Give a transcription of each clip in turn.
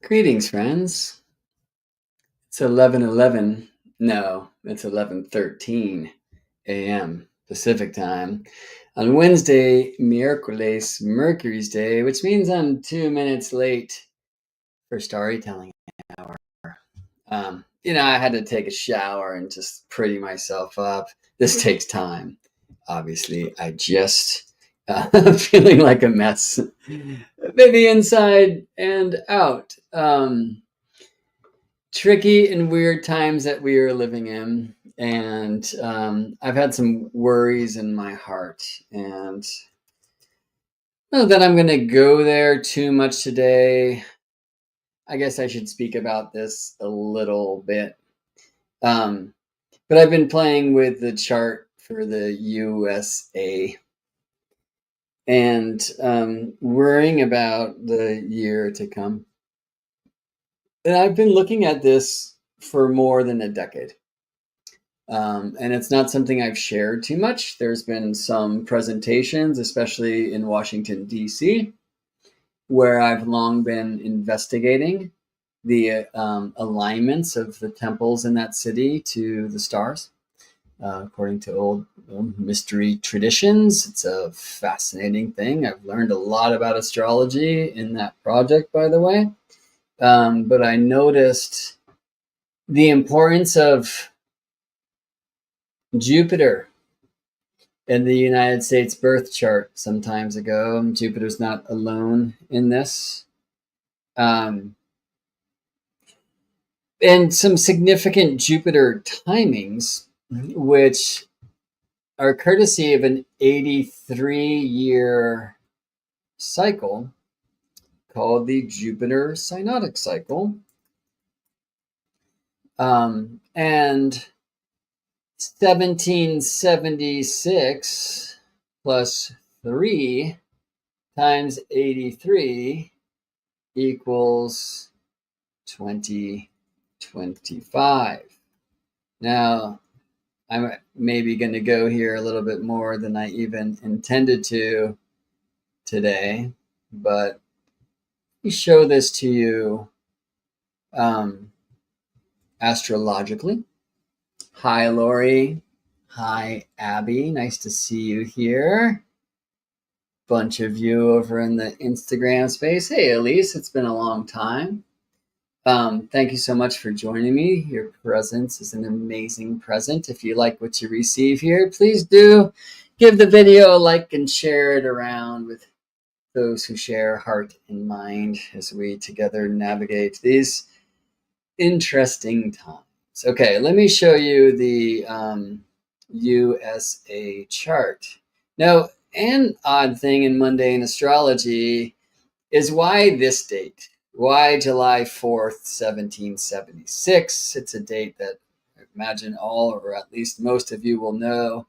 Greetings, friends. It's 11:11. No, it's 11:13 a.m. Pacific time on Wednesday, miércoles, Mercury's Day, which means I'm 2 minutes late for storytelling hour. I had to take a shower and just pretty myself up. This takes time. Obviously, I just feeling like a mess, maybe inside and out. Tricky and weird times that we are living in, and I've had some worries in my heart, and not that I'm going to go there too much today. I guess I should speak about this a little bit. But I've been playing with the chart for the U.S.A. and worrying about the year to come. And I've been looking at this for more than a decade. And it's not something I've shared too much. There's been some presentations, especially in Washington, D.C., where I've long been investigating the alignments of the temples in that city to the stars. According to old mystery traditions, it's a fascinating thing. I've learned a lot about astrology in that project, by the way. But I noticed the importance of Jupiter in the United States birth chart some times ago. Jupiter's not alone in this. And some significant Jupiter timings, which are courtesy of an 83-year cycle called the Jupiter Synodic cycle. And 1776 plus 3 times 83 equals 2025. Now, I'm maybe going to go here a little bit more than I even intended to today, but we show this to you astrologically. Hi, Lori. Hi, Abby. Nice to see you here. Bunch of you over in the Instagram space. Hey, Elise, it's been a long time. Thank you so much for joining me. Your presence is an amazing present. If you like what you receive here, please do give the video a like and share it around with those who share heart and mind as we together navigate these interesting times. Okay, let me show you the U.S.A. chart. Now, an odd thing in mundane astrology is why this date? Why July 4th, 1776? It's a date that I imagine all, or at least most of you, will know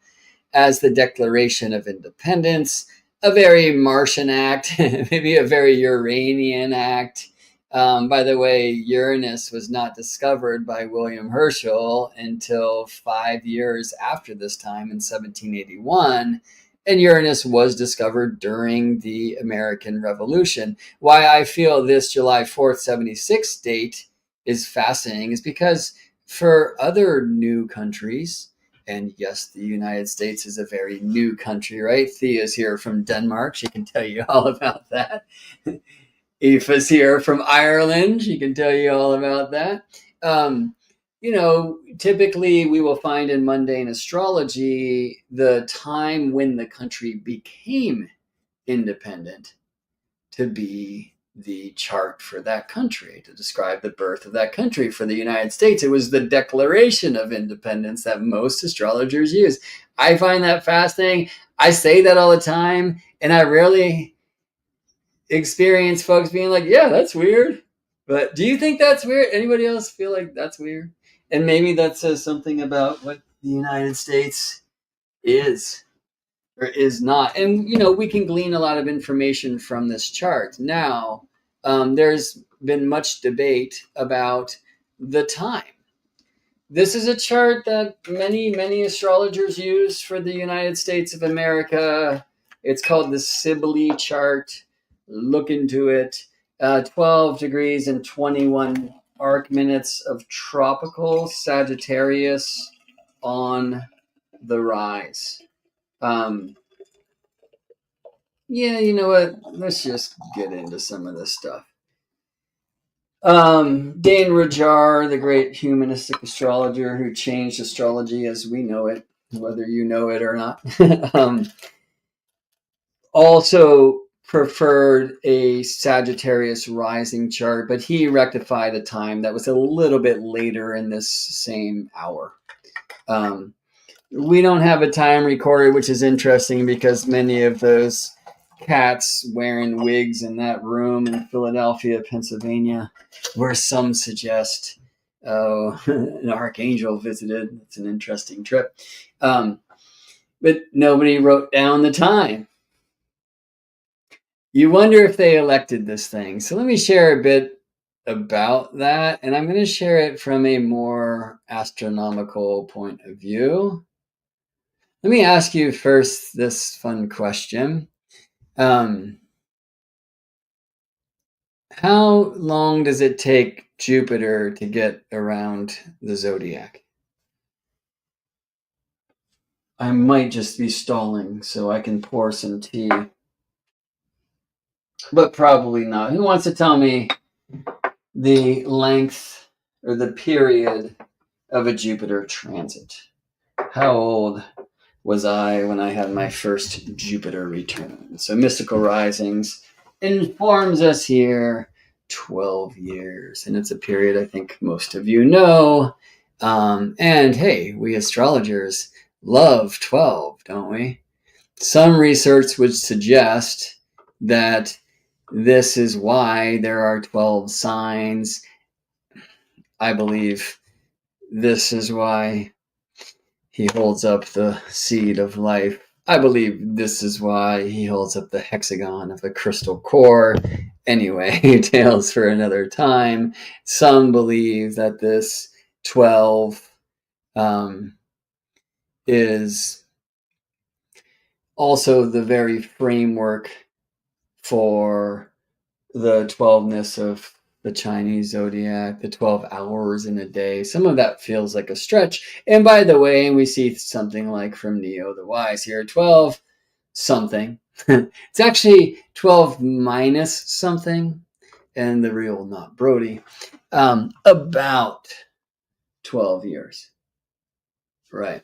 as the Declaration of Independence, a very Martian act, maybe a very Uranian act. By the way, Uranus was not discovered by William Herschel until 5 years after this time in 1781. And Uranus was discovered during the American Revolution. Why I feel this July 4th, 76 date is fascinating is because for other new countries, and yes, the United States is a very new country, right? Thea's here from Denmark. She can tell you all about that. Aoife's here from Ireland. She can tell you all about that. Typically we will find in mundane astrology the time when the country became independent to be the chart for that country, to describe the birth of that country. For the United States, it was the Declaration of Independence that most astrologers use. I find that fascinating. I say that all the time, and I rarely experience folks being like, yeah, that's weird. But do you think that's weird? Anybody else feel like that's weird? And maybe that says something about what the United States is or is not. And, we can glean a lot of information from this chart. Now, there's been much debate about the time. This is a chart that many astrologers use for the United States of America. It's called the Sibley chart. Look into it. 12 degrees and 21 arc minutes of tropical Sagittarius on the rise. Yeah, you know what? Let's just get into some of this stuff. Dane Rajar, the great humanistic astrologer who changed astrology as we know it, whether you know it or not, also preferred a Sagittarius rising chart, but he rectified a time that was a little bit later in this same hour. We don't have a time recorded, which is interesting because many of those cats wearing wigs in that room in Philadelphia, Pennsylvania, where some suggest an archangel visited. It's an interesting trip. But nobody wrote down the time. You wonder if they elected this thing. So let me share a bit about that, and I'm going to share it from a more astronomical point of view. Let me ask you first this fun question. How long does it take Jupiter to get around the zodiac? I might just be stalling so I can pour some tea, but probably not. Who wants to tell me the length or the period of a Jupiter transit? How old was I when I had my first Jupiter return? So Mystical Risings informs us here 12 years. And it's a period I think most of you know. And hey, we astrologers love 12, don't we? Some research would suggest that this is why there are 12 signs. I believe this is why he holds up the seed of life. I believe this is why he holds up the hexagon of the crystal core. Anyway, tales for another time. Some believe that this 12 is also the very framework for the 12ness of the Chinese zodiac, the 12 hours in a day. Some of that feels like a stretch. And by the way, we see something like from Neo the Wise here, 12 something. It's actually 12 minus something, and the real not Brody. About 12 years. Right.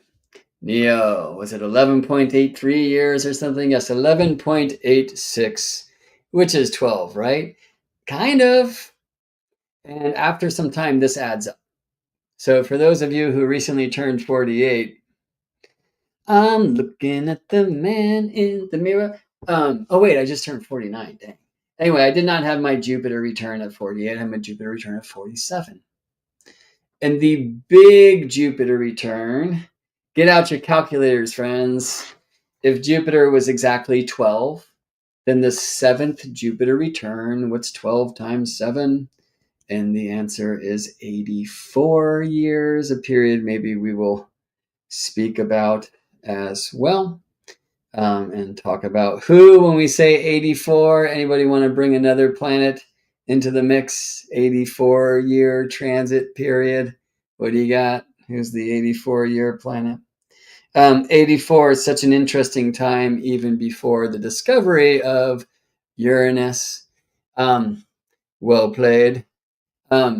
Neo, was it 11.83 years or something? Yes, 11.86, which is 12, right? Kind of. And after some time, this adds up. So for those of you who recently turned 48, I'm looking at the man in the mirror. Oh, wait, I just turned 49. Dang. Anyway, I did not have my Jupiter return at 48. I had my Jupiter return at 47. And the big Jupiter return, get out your calculators, friends. If Jupiter was exactly 12, then the 7th Jupiter return, what's 12 times 7? And the answer is 84 years, a period maybe we will speak about as well. And talk about who when we say 84. Anybody want to bring another planet into the mix? 84-year transit period. What do you got? Who's the 84-year planet? 84 is such an interesting time, even before the discovery of Uranus. Well played. By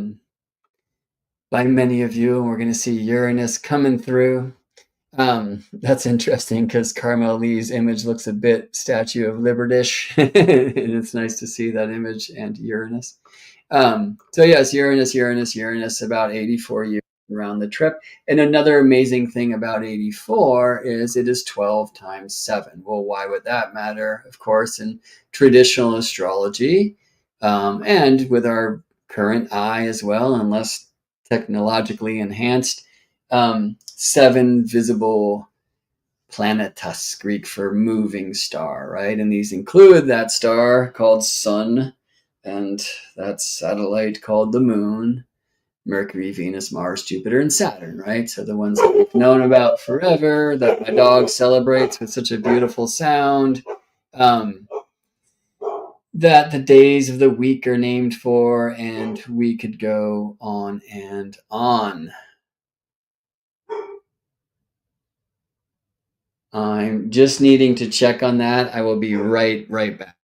many of you, and we're going to see Uranus coming through. That's interesting because Carmel Lee's image looks a bit Statue of Liberty-ish. And it's nice to see that image and Uranus. So yes, Uranus, about 84 years around the trip. And another amazing thing about 84 is it is 12 times 7. Well, why would that matter? Of course, in traditional astrology, and with our current eye as well, unless technologically enhanced, 7 visible planetas, Greek for moving star, right? And these include that star called Sun, and that satellite called the Moon, Mercury, Venus, Mars, Jupiter, and Saturn, right? So the ones that we've known about forever, that my dog celebrates with such a beautiful sound. that the days of the week are named for, and we could go on and on. I'm just needing to check on that. I will be right back.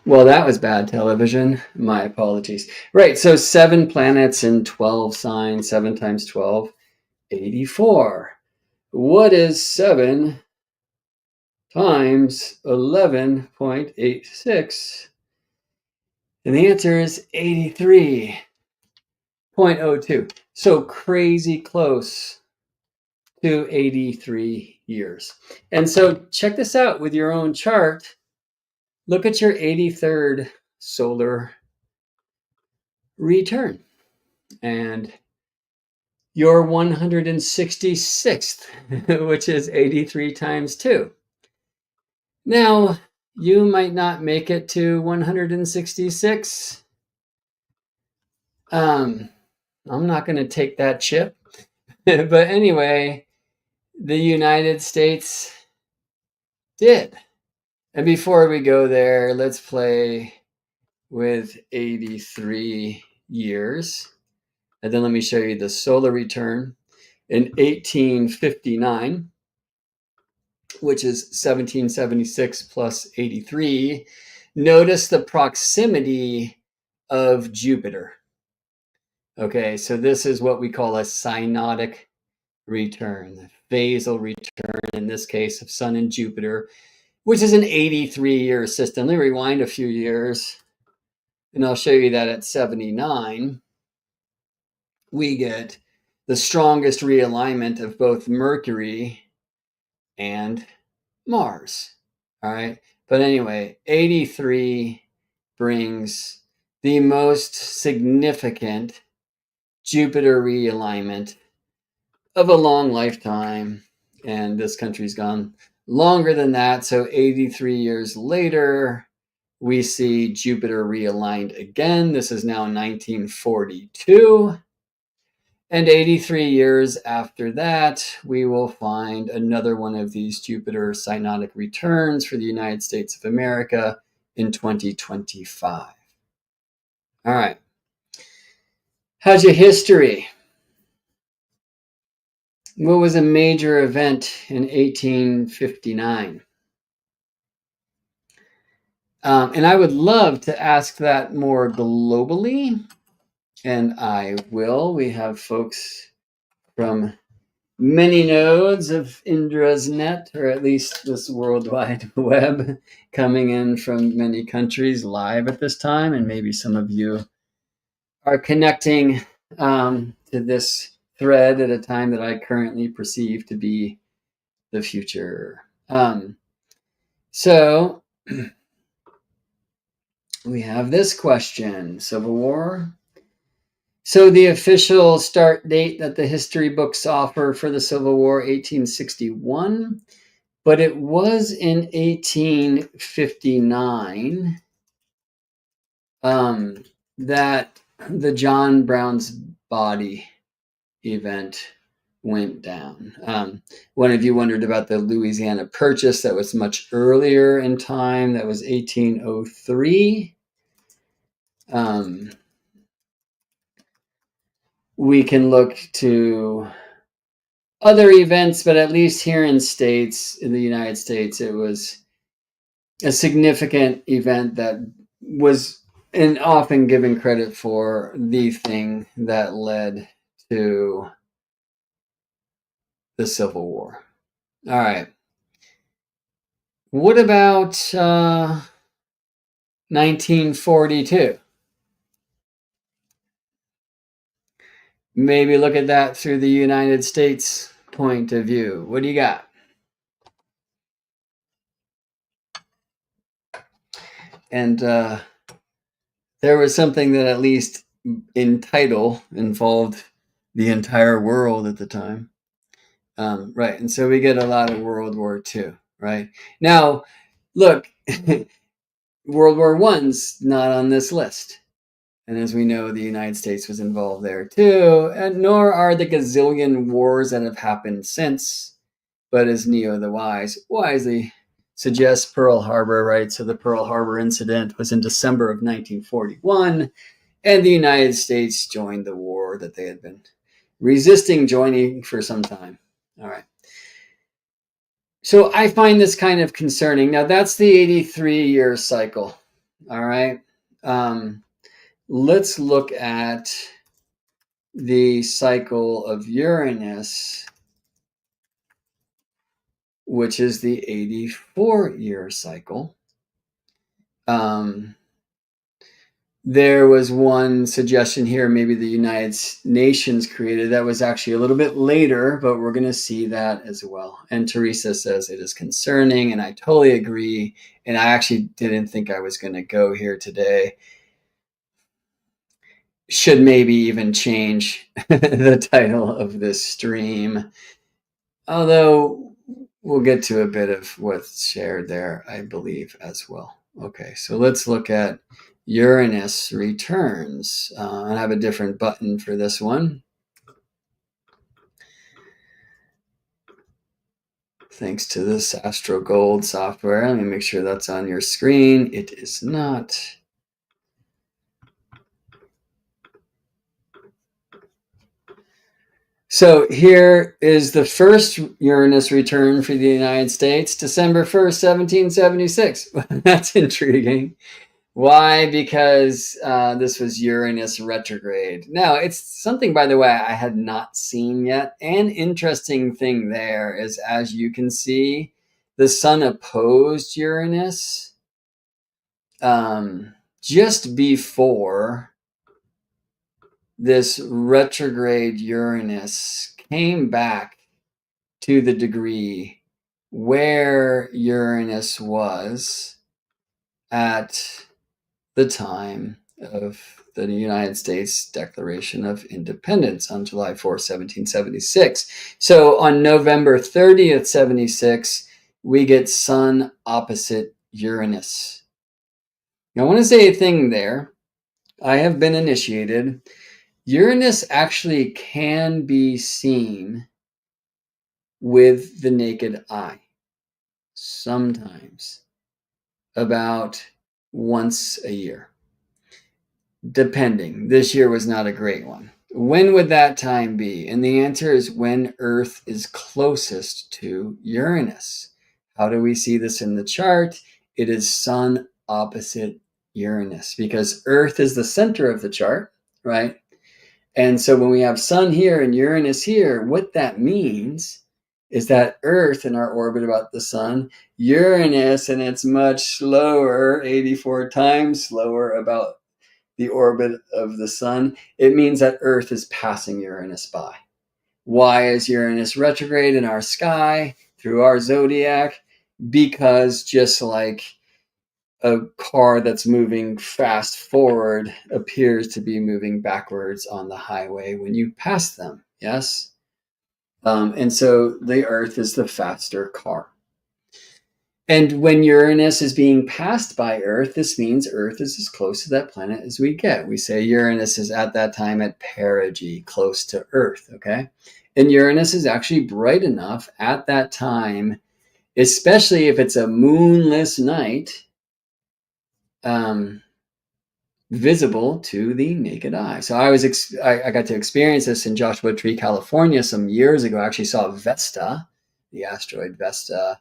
Well, that was bad television. My apologies. Right, so 7 planets in 12 signs, 7 times 12, 84. What is 7 times 11.86? And the answer is 83.02. So crazy close to 83 years. And so check this out with your own chart. Look at your 83rd solar return and your 166th, which is 83 times 2. Now, you might not make it to 166. I'm not going to take that chip. But anyway, the United States did. And before we go there, let's play with 83 years. And then let me show you the solar return in 1859, which is 1776 plus 83. Notice the proximity of Jupiter. Okay, so this is what we call a synodic return, the phasal return, in this case of Sun and Jupiter, which is an 83-year system. Let me rewind a few years, and I'll show you that at 79, we get the strongest realignment of both Mercury and Mars. All right. But anyway, 83 brings the most significant Jupiter realignment of a long lifetime. And this country's gone longer than that. So 83 years later, we see Jupiter realigned again. This is now 1942. And 83 years after that, we will find another one of these Jupiter synodic returns for the United States of America in 2025. All right. How's your history? What was a major event in 1859? And I would love to ask that more globally, and I will. We have folks from many nodes of Indra's net, or at least this World Wide Web, coming in from many countries live at this time, and maybe some of you are connecting to this thread at a time that I currently perceive to be the future. So we have this question: Civil War. So the official start date that the history books offer for the Civil War, 1861, but it was in 1859 that the John Brown's body event went down. One of you wondered about the Louisiana Purchase. That was much earlier in time. That was 1803. We can look to other events, but at least here in the United States, it was a significant event that was and often given credit for the thing that led to the Civil War. All right. What about 1942? maybe look at that through the United States point of view. What do you got? And there was something that at least in title involved the entire world at the time. Right. And so we get a lot of World War II, right? Now, look, World War I's not on this list. And as we know, the United States was involved there too, and nor are the gazillion wars that have happened since. But as Neo the Wise wisely suggests, Pearl Harbor, right? So the Pearl Harbor incident was in December of 1941, and the United States joined the war that they had been resisting joining for some time. All right. So I find this kind of concerning. Now, that's the 83-year cycle. All right. Let's look at the cycle of Uranus, which is the 84-year cycle. There was one suggestion here, maybe the United Nations created, that was actually a little bit later, but we're going to see that as well. And Teresa says it is concerning, and I totally agree. And I actually didn't think I was going to go here today. Should maybe even change the title of this stream. Although we'll get to a bit of what's shared there, I believe, as well. Okay, so let's look at Uranus returns. I have a different button for this one. Thanks to this Astro Gold software. Let me make sure that's on your screen. It is not. So here is the first Uranus return for the United States, December 1st, 1776. That's intriguing. Why? Because this was Uranus retrograde. Now, it's something, by the way, I had not seen yet. An interesting thing there is, as you can see, the sun opposed Uranus just before this retrograde Uranus came back to the degree where Uranus was at the time of the United States Declaration of Independence on July 4th, 1776. So on November 30th, 76, we get Sun opposite Uranus. Now, I want to say a thing there. I have been initiated. Uranus actually can be seen with the naked eye sometimes, about once a year, depending. This year was not a great one. When would that time be? And the answer is when Earth is closest to Uranus. How do we see this in the chart? It is Sun opposite Uranus, because Earth is the center of the chart, right? And so when we have Sun here and Uranus here, what that means is that Earth in our orbit about the Sun, Uranus, and it's much slower, 84 times slower about the orbit of the Sun. It means that Earth is passing Uranus by. Why is Uranus retrograde in our sky through our zodiac? Because just like a car that's moving fast forward appears to be moving backwards on the highway when you pass them. Yes? And so the Earth is the faster car. And when Uranus is being passed by Earth, this means Earth is as close to that planet as we get. We say Uranus is at that time at perigee, close to Earth, okay? And Uranus is actually bright enough at that time, especially if it's a moonless night, visible to the naked eye. So I got to experience this in Joshua Tree, California some years ago. I actually saw Vesta, the asteroid Vesta,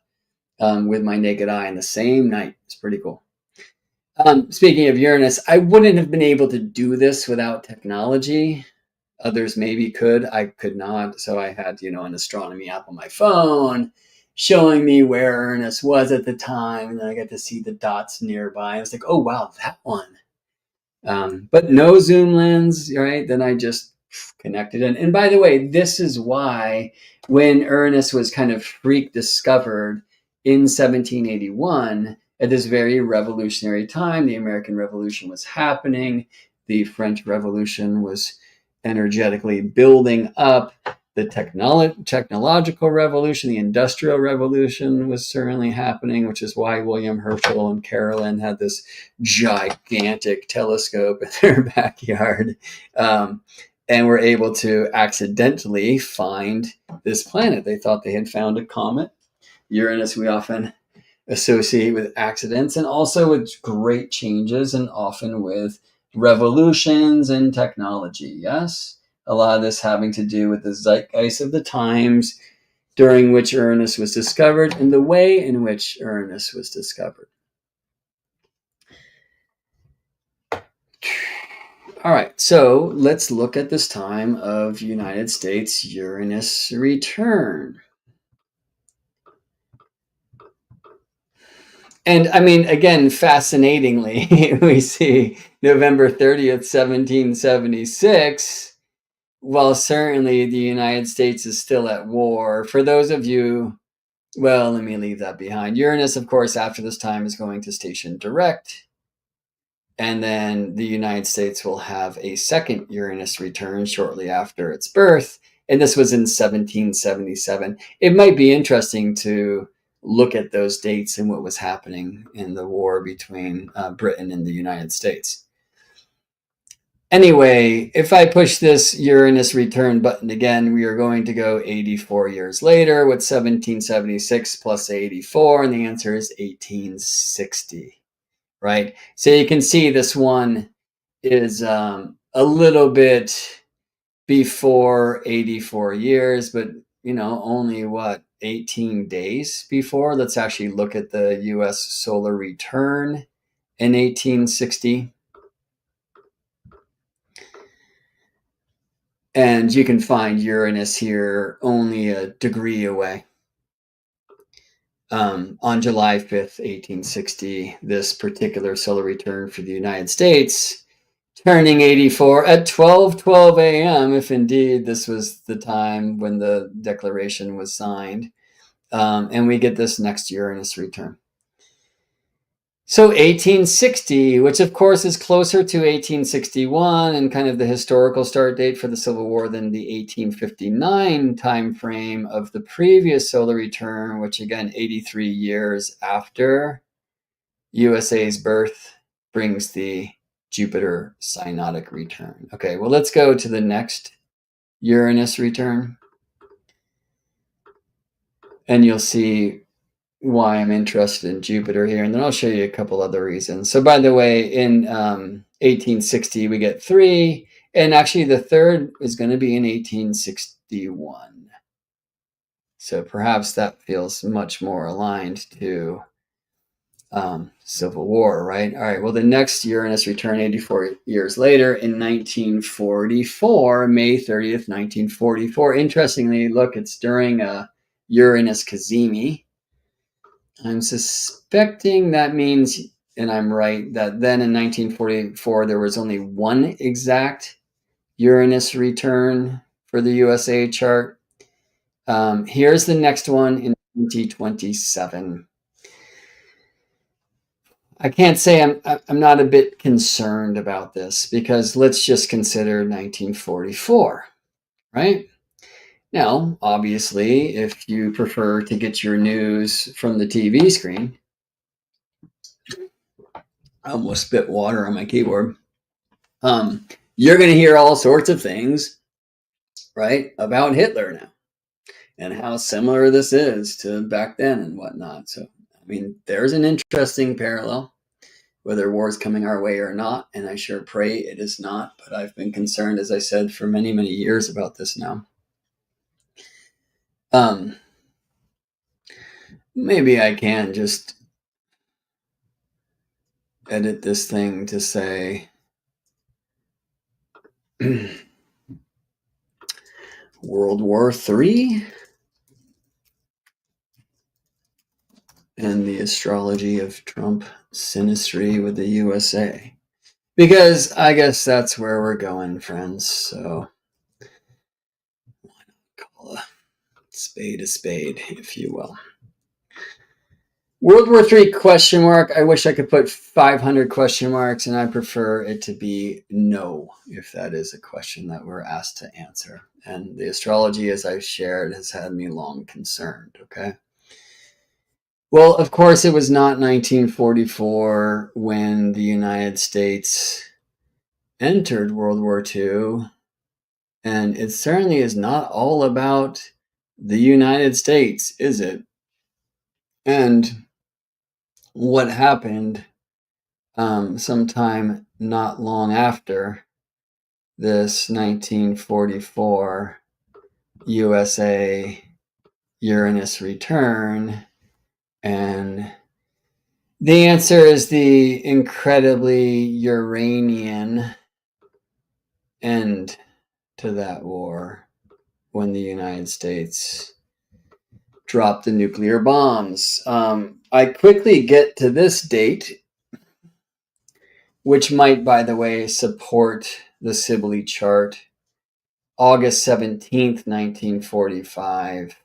with my naked eye in the same night. It's pretty cool. Speaking of Uranus, I wouldn't have been able to do this without technology. Others maybe could. I could not. So I had, an astronomy app on my phone showing me where Uranus was at the time. And then I got to see the dots nearby. I was like, oh, wow, that one. But no zoom lens, right? Then I just connected. And by the way, this is why when Uranus was kind of freak discovered in 1781, at this very revolutionary time, the American Revolution was happening. The French Revolution was energetically building up. The technological revolution, the industrial revolution was certainly happening, which is why William Herschel and Carolyn had this gigantic telescope in their backyard, and were able to accidentally find this planet. They thought they had found a comet. Uranus we often associate with accidents and also with great changes and often with revolutions in technology. Yes? A lot of this having to do with the zeitgeist of the times during which Uranus was discovered and the way in which Uranus was discovered. All right, so let's look at this time of United States Uranus return. And I mean, again, fascinatingly, we see November 30th, 1776. While certainly the United States is still at war, for those of you, well, let me leave that behind. Uranus, of course, after this time is going to station direct. And then the United States will have a second Uranus return shortly after its birth. And this was in 1777. It might be interesting to look at those dates and what was happening in the war between Britain and the United States. Anyway, if I push this Uranus return button again, we are going to go 84 years later with 1776 plus 84, and the answer is 1860, right? So you can see this one is a little bit before 84 years, but, only 18 days before. Let's actually look at the U.S. solar return in 1860. And you can find Uranus here only a degree away. On July 5th, 1860, this particular solar return for the United States, turning 84 at 12:12 a.m., if indeed this was the time when the declaration was signed. And we get this next Uranus return. So 1860, which of course is closer to 1861 and kind of the historical start date for the Civil War than the 1859 time frame of the previous solar return, which again, 83 years after U.S.A.'s birth, brings the Jupiter Synodic Return. Okay, well, let's go to the next Uranus return. And you'll see why I'm interested in Jupiter here, and then I'll show you a couple other reasons. So by the way, in 1860 we get 3, and actually the third is going to be in 1861. So perhaps that feels much more aligned to Civil War, right? All right, well, the next Uranus return 84 years later in 1944, May 30th, 1944. Interestingly, look, it's during Uranus Cazimi. I'm suspecting that means, and I'm right, that then in 1944 there was only one exact Uranus return for the U.S.A. chart. Here's the next one in 2027. I can't say I'm not a bit concerned about this, because let's just consider 1944, right? Now, obviously, if you prefer to get your news from the TV screen, I almost spit water on my keyboard. You're going to hear all sorts of things, right, about Hitler now and how similar this is to back then and whatnot. So, I mean, there's an interesting parallel, whether war's coming our way or not, and I sure pray it is not, but I've been concerned, as I said, for many, many years about this now. Maybe I can just edit this thing to say World War III and the astrology of Trump Synastry with the U.S.A. Because I guess that's where we're going, friends. So call a spade, if you will. World War III question mark. I wish I could put 500 question marks, and I prefer it to be no, if that is a question that we're asked to answer. And the astrology, as I've shared, has had me long concerned, okay? Well, of course, it was not 1944 when the United States entered World War II, and it certainly is not all about the United States, is it? And what happened sometime not long after this 1944 U.S.A. Uranus return? And the answer is the incredibly Uranian end to that war when the United States dropped the nuclear bombs. I quickly get to this date, which might, by the way, support the Sibley chart. August 17th, 1945.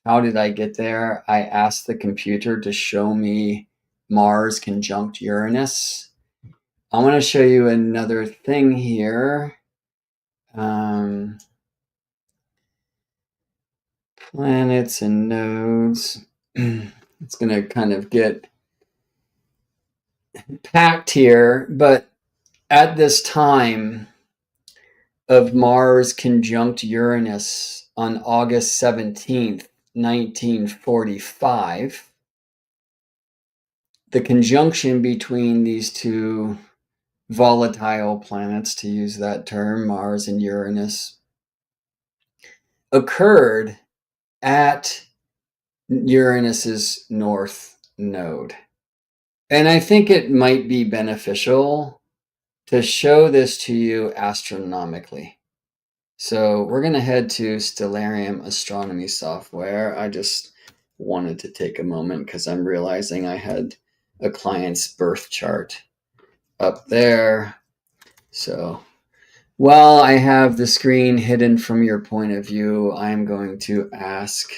How did I get there? I asked the computer to show me Mars conjunct Uranus. I want to show you another thing here. Planets and nodes. It's going to kind of get packed here, but at this time of Mars conjunct Uranus on August 17th, 1945, the conjunction between these two volatile planets, to use that term, Mars and Uranus, occurred at Uranus's north node. And I think it might be beneficial to show this to you astronomically. So we're going to head to Stellarium Astronomy Software. I just wanted to take a moment because I'm realizing I had a client's birth chart up there. So while I have the screen hidden from your point of view, I'm going to ask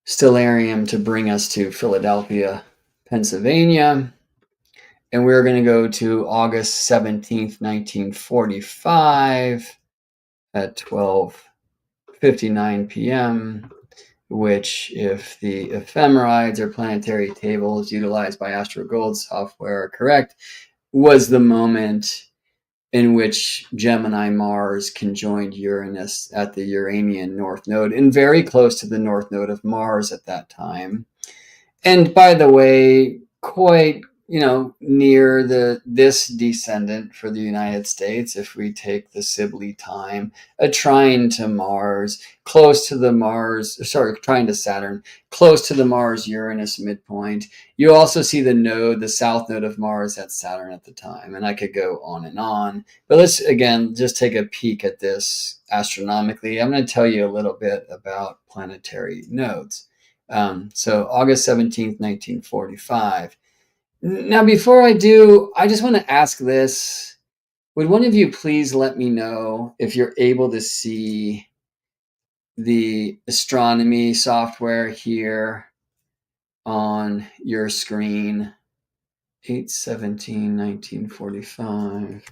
Stellarium to bring us to Philadelphia, Pennsylvania. And we're going to go to August 17th, 1945 at 12:59 p.m., which, if the ephemerides or planetary tables utilized by AstroGold software are correct, was the moment in which Gemini Mars conjoined Uranus at the Uranian North Node, and very close to the North Node of Mars at that time. And by the way, quite near this descendant for the United States, if we take the Sibley time, a trine to Mars, trine to Saturn, close to the Mars-Uranus midpoint. You also see the node, the south node of Mars at Saturn at the time, and I could go on and on. But let's, again, just take a peek at this astronomically. I'm going to tell you a little bit about planetary nodes. So August 17th, 1945. Now, before I do, I just want to ask this. Would one of you please let me know if you're able to see the astronomy software here on your screen? 8/17/1945.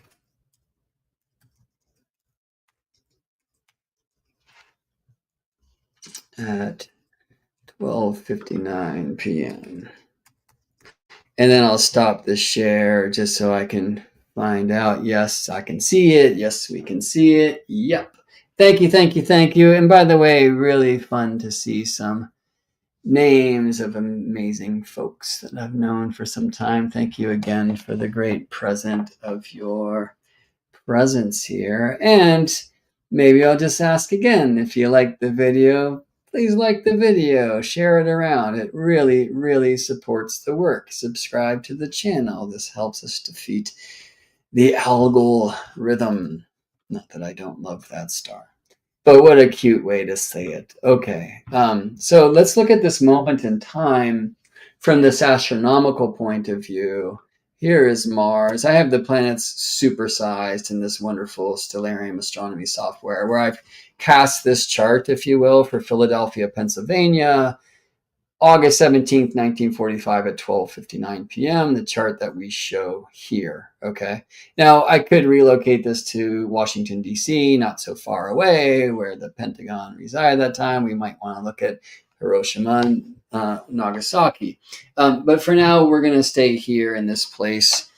At 12:59 p.m. And then I'll stop the share just so I can find out. Yes, I can see it. Yes, we can see it. Yep. Thank you, thank you, thank you. And by the way, really fun to see some names of amazing folks that I've known for some time. Thank you again for the great present of your presence here. And maybe I'll just ask again, if you like the video, please like the video, share it around. It really, really supports the work. Subscribe to the channel. This helps us defeat the algorithm. Not that I don't love that star, but what a cute way to say it. Okay, so let's look at this moment in time from this astronomical point of view. here is Mars. I have the planets supersized in this wonderful Stellarium astronomy software where I've cast this chart, if you will, for Philadelphia, Pennsylvania, August 17th, 1945 at 12:59 p.m., the chart that we show here, okay? Now, I could relocate this to Washington, D.C., not so far away, where the Pentagon resided at that time. We might want to look at Hiroshima and Nagasaki. But for now, we're going to stay here in this place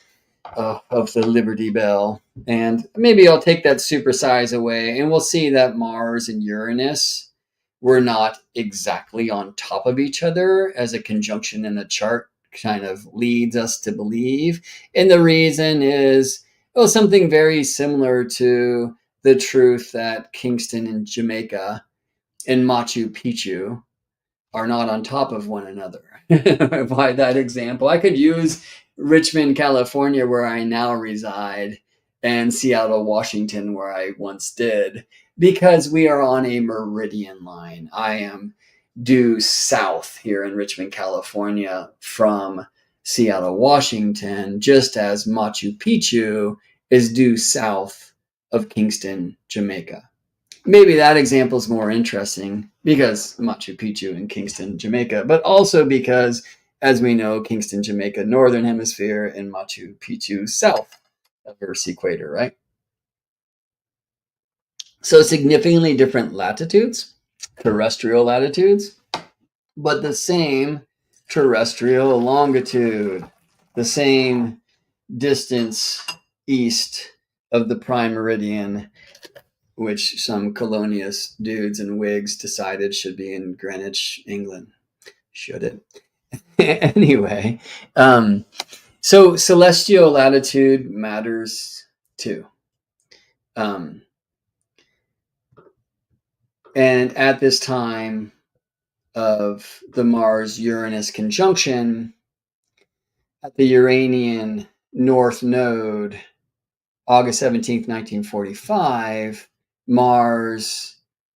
of the Liberty Bell. And maybe I'll take that supersize away, and we'll see that Mars and Uranus were not exactly on top of each other, as a conjunction in the chart kind of leads us to believe. And the reason is, well, something very similar to the truth that Kingston and Jamaica and Machu Picchu are not on top of one another. By that example, I could use Richmond, California, where I now reside, and Seattle, Washington, where I once did, because we are on a meridian line. I am due south here in Richmond, California from Seattle, Washington, just as Machu Picchu is due south of Kingston, Jamaica. Maybe that example is more interesting because Machu Picchu and Kingston, Jamaica, but also because, as we know, Kingston, Jamaica, northern hemisphere, and Machu Picchu, south of Earth's equator, right? So significantly different latitudes, terrestrial latitudes, but the same terrestrial longitude, the same distance east of the prime meridian, which some colonialist dudes and wigs decided should be in Greenwich, England. Should it? Anyway, so celestial latitude matters too. And at this time of the Mars-Uranus conjunction, at the Uranian North Node, August 17th, 1945, Mars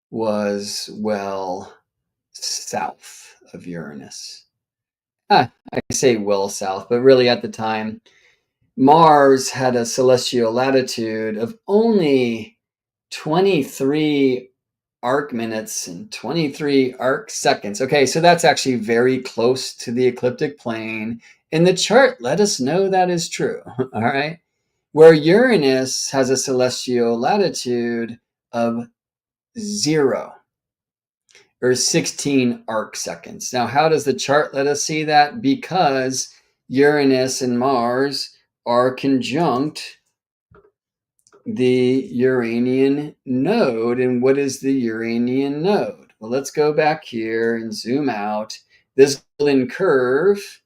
was well south of Uranus. I say well south, but really at the time, Mars had a celestial latitude of only 23 arc minutes and 23 arc seconds. Okay, so that's actually very close to the ecliptic plane. And the chart let us know that is true, all right? Where Uranus has a celestial latitude of 0 or 16 arc seconds. Now, how does the chart let us see that? Because Uranus and Mars are conjunct the Uranian node. And what is the Uranian node? Well, let's go back here and zoom out. This golden curve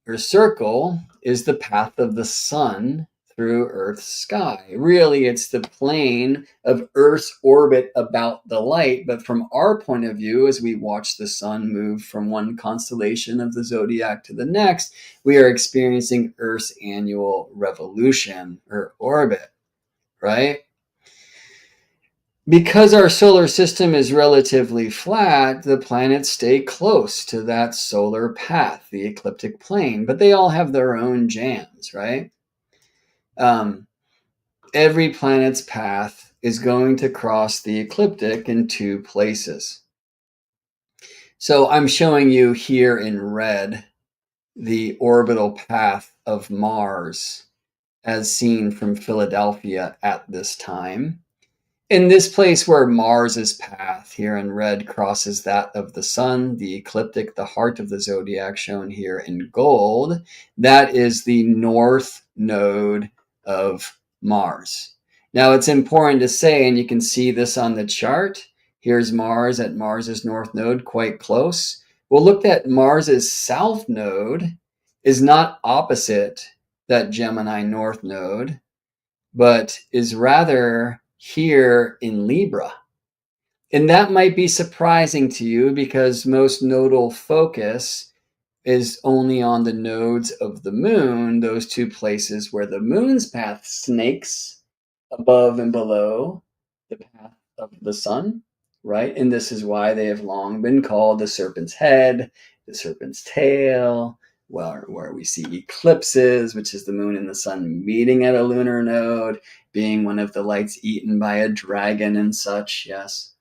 or circle is the path of the sun through Earth's sky. Really, it's the plane of Earth's orbit about the light. But from our point of view, as we watch the sun move from one constellation of the zodiac to the next, we are experiencing Earth's annual revolution or orbit, right? Because our solar system is relatively flat, the planets stay close to that solar path, the ecliptic plane, but they all have their own jams, right? Every planet's path is going to cross the ecliptic in two places. So I'm showing you here in red the orbital path of Mars as seen from Philadelphia at this time. In this place where Mars's path here in red crosses that of the sun, the ecliptic, the heart of the zodiac shown here in gold, that is the north node of Mars. Now it's important to say, and you can see this on the chart, here's Mars at Mars's north node, quite close. Well, look at Mars's south node is not opposite that Gemini north node, but is rather here in Libra. And that might be surprising to you because most nodal focus is only on the nodes of the moon, those two places where the moon's path snakes above and below the path of the sun, right? And this is why they have long been called the serpent's head, the serpent's tail, where we see eclipses, which is the moon and the sun meeting at a lunar node, being one of the lights eaten by a dragon and such. Yes.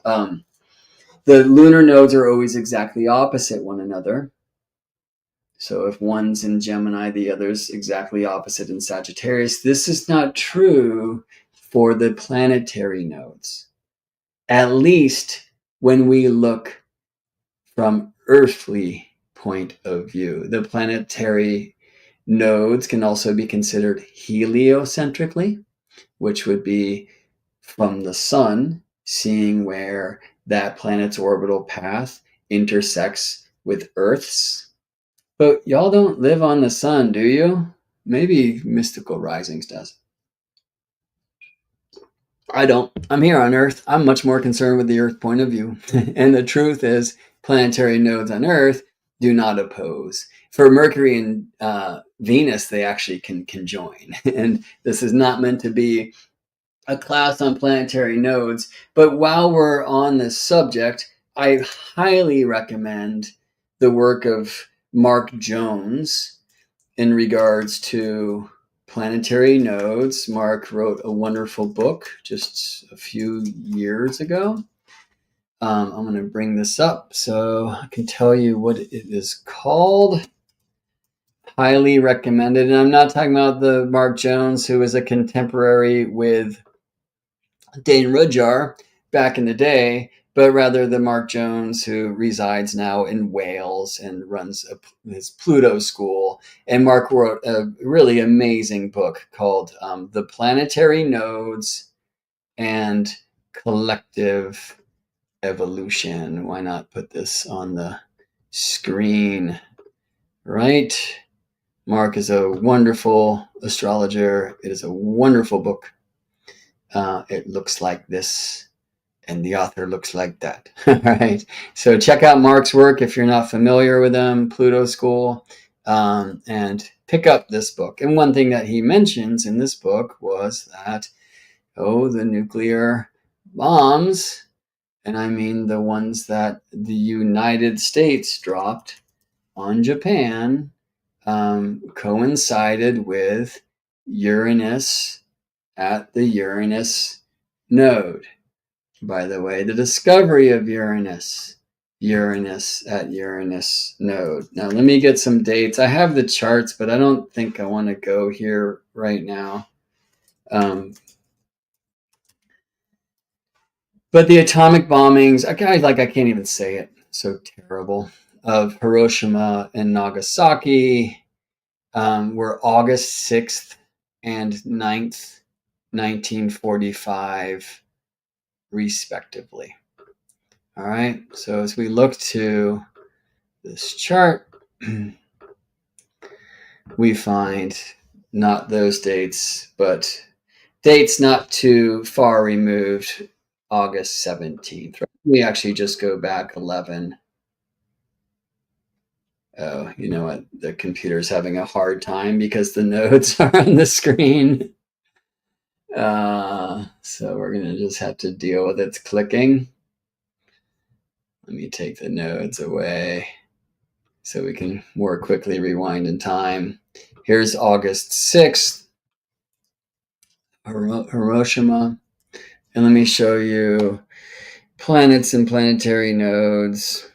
The lunar nodes are always exactly opposite one another. So if one's in Gemini, the other's exactly opposite in Sagittarius. This is not true for the planetary nodes, at least when we look from earthly point of view. The planetary nodes can also be considered heliocentrically, which would be from the sun, seeing where that planet's orbital path intersects with Earth's. But y'all don't live on the sun, do you? Maybe Mystical Risings does. I don't. I'm here on Earth. I'm much more concerned with the Earth point of view. And the truth is, planetary nodes on Earth do not oppose. For Mercury and Venus, they actually can conjoin. And this is not meant to be a class on planetary nodes. But while we're on this subject, I highly recommend the work of Mark Jones in regards to planetary nodes. Mark wrote a wonderful book just a few years ago. I'm going to bring this up so I can tell you what it is called. Highly recommended. And I'm not talking about the Mark Jones who is a contemporary with Dane Rudhyar back in the day, but rather the Mark Jones who resides now in Wales and runs his Pluto school. And Mark wrote a really amazing book called The Planetary Nodes and Collective Evolution. Why not put this on the screen? Right? Mark is a wonderful astrologer. It is a wonderful book. It looks like this, and the author looks like that. All right. So check out Mark's work if you're not familiar with him, Pluto School, and pick up this book. And one thing that he mentions in this book was that, the nuclear bombs, and I mean the ones that the United States dropped on Japan, coincided with Uranus at the Uranus node. By the way, the discovery of Uranus at Uranus node. Now, let me get some dates. I have the charts, but I don't think I want to go here right now. But the atomic bombings, I can't even say it. So terrible. Of Hiroshima and Nagasaki were August 6th and 9th, 1945, respectively. All right. So as we look to this chart, we find not those dates, but dates not too far removed, August 17th. We actually just go back 11. Oh, you know what? The computer's having a hard time because the nodes are on the screen. So we're going to just have to deal with its clicking. Let me take the nodes away so we can more quickly rewind in time. Here's August 6th, Hiroshima. And let me show you planets and planetary nodes.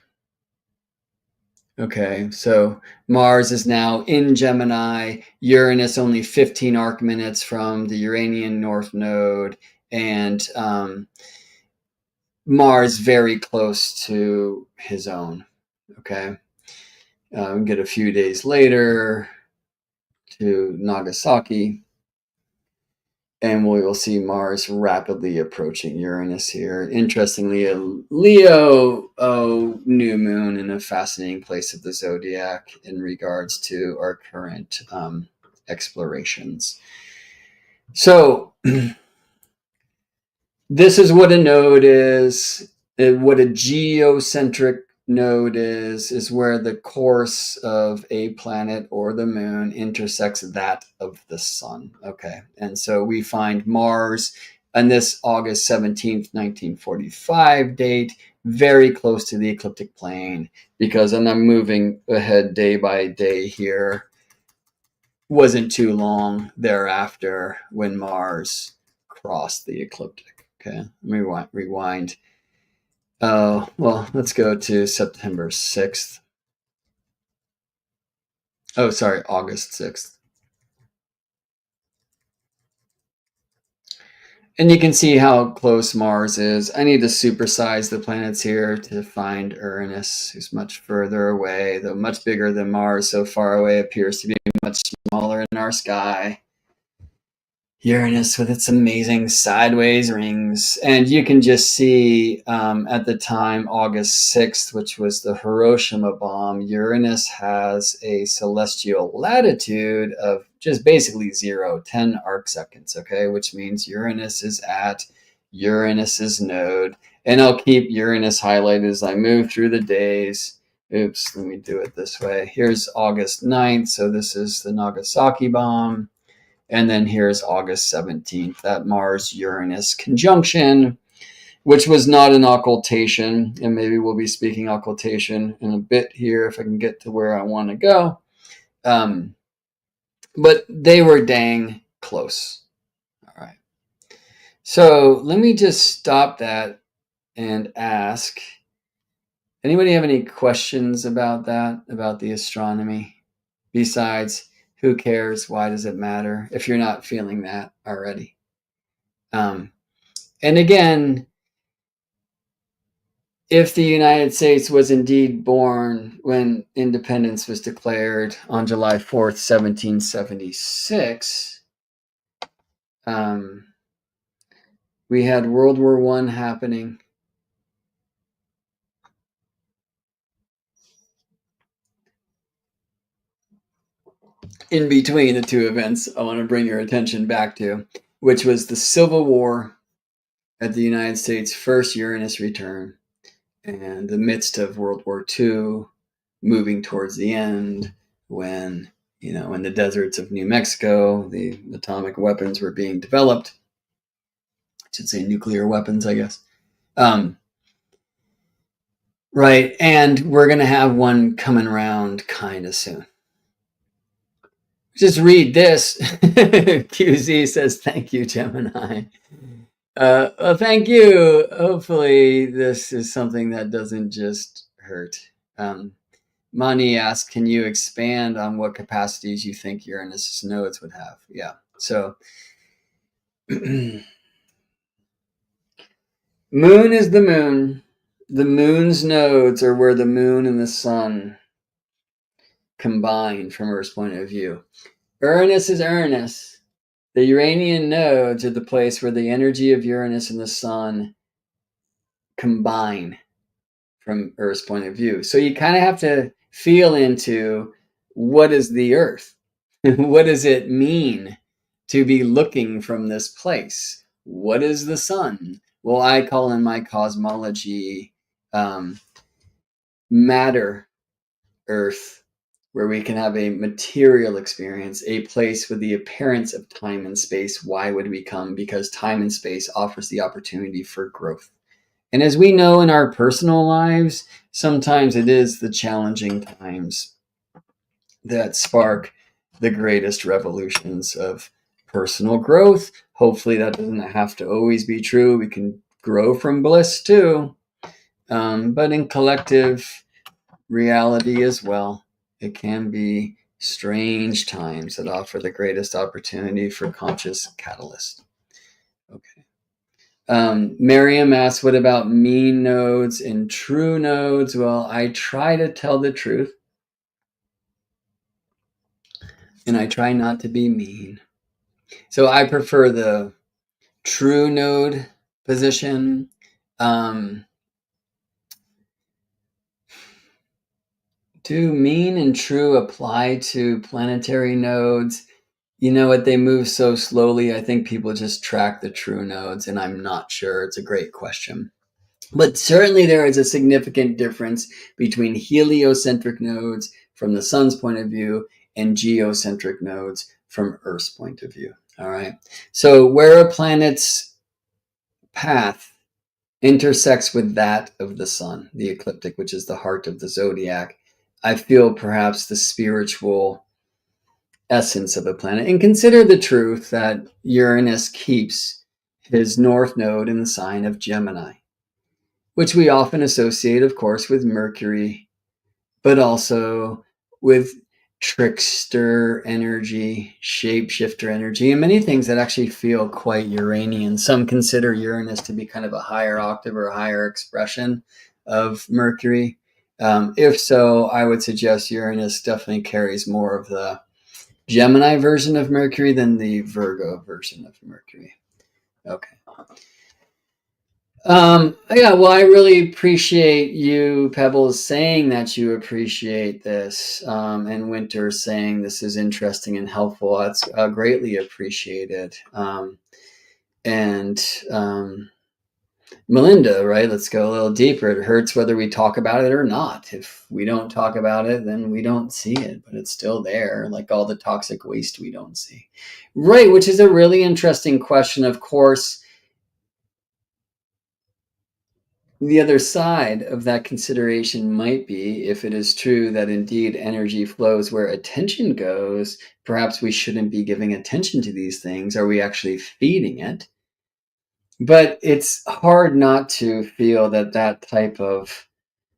Okay, so Mars is now in Gemini, Uranus only 15 arc minutes from the Uranian North Node, and Mars very close to his own. Okay, get a few days later to Nagasaki, and we will see Mars rapidly approaching Uranus here. Interestingly, a Leo new moon in a fascinating place of the zodiac in regards to our current explorations. So this is what a node is. What a geocentric node is where the course of a planet or the moon intersects that of the sun. Okay. And so we find Mars on this August 17th, 1945 date very close to the ecliptic plane, because, and I'm moving ahead day by day here, wasn't too long thereafter when Mars crossed the ecliptic. Okay, let me rewind. Well, let's go to September 6th. Oh, sorry, August 6th. And you can see how close Mars is. I need to supersize the planets here to find Uranus, who's much further away, though much bigger than Mars. So far away appears to be much smaller in our sky. Uranus with its amazing sideways rings. And you can just see at the time, August 6th, which was the Hiroshima bomb, Uranus has a celestial latitude of just basically 10 arc seconds, okay? Which means Uranus is at Uranus's node. And I'll keep Uranus highlighted as I move through the days. Oops, let me do it this way. Here's August 9th, so this is the Nagasaki bomb. And then here's August 17th, that Mars-Uranus conjunction, which was not an occultation. And maybe we'll be speaking occultation in a bit here if I can get to where I want to go. But they were dang close. All right. So let me just stop that and ask, anybody have any questions about that, about the astronomy? Besides, who cares? Why does it matter? If you're not feeling that already. And again, if the United States was indeed born when independence was declared on July 4th, 1776, we had World War I happening. In between the two events, I want to bring your attention back to, which was the Civil War at the United States' first Uranus return, and the midst of World War II, moving towards the end, when, in the deserts of New Mexico, the atomic weapons were being developed. I should say nuclear weapons, I guess. Right, and we're going to have one coming around kind of soon. Just read this. QZ says, thank you, Gemini. Well, thank you. Hopefully this is something that doesn't just hurt. Mani asks, can you expand on what capacities you think Uranus nodes would have? Yeah. So moon is the moon. The moon's nodes are where the moon and the sun combine from Earth's point of view. Uranus is Uranus. The Uranian nodes are the place where the energy of Uranus and the sun combine from Earth's point of view. So you kind of have to feel into, what is the Earth? What does it mean to be looking from this place? What is the sun? Well, I call in my cosmology matter Earth, where we can have a material experience, a place with the appearance of time and space. Why would we come? Because time and space offers the opportunity for growth. And as we know in our personal lives, sometimes it is the challenging times that spark the greatest revolutions of personal growth. Hopefully that doesn't have to always be true. We can grow from bliss too. But in collective reality as well, it can be strange times that offer the greatest opportunity for conscious catalyst. Okay. Miriam asks, what about mean nodes and true nodes? Well, I try to tell the truth, and I try not to be mean. So I prefer the true node position. Do mean and true apply to planetary nodes? You know what? They move so slowly. I think people just track the true nodes, and I'm not sure. It's a great question. But certainly there is a significant difference between heliocentric nodes from the sun's point of view and geocentric nodes from Earth's point of view. All right. So where a planet's path intersects with that of the sun, the ecliptic, which is the heart of the zodiac, I feel perhaps the spiritual essence of a planet. And consider the truth that Uranus keeps his north node in the sign of Gemini, which we often associate, of course, with Mercury, but also with trickster energy, shapeshifter energy, and many things that actually feel quite Uranian. Some consider Uranus to be kind of a higher octave or a higher expression of Mercury. If so, I would suggest Uranus definitely carries more of the Gemini version of Mercury than the Virgo version of Mercury. Okay. Yeah, well, I really appreciate you, Pebbles, saying that you appreciate this, and Winter saying this is interesting and helpful. That's greatly appreciated. And Melinda, right? Let's go a little deeper. It hurts whether we talk about it or not. If we don't talk about it, then we don't see it, but it's still there, like all the toxic waste we don't see. Right, which is a really interesting question. Of course, the other side of that consideration might be, if it is true that indeed energy flows where attention goes, perhaps we shouldn't be giving attention to these things. Are we actually feeding it? But it's hard not to feel that that type of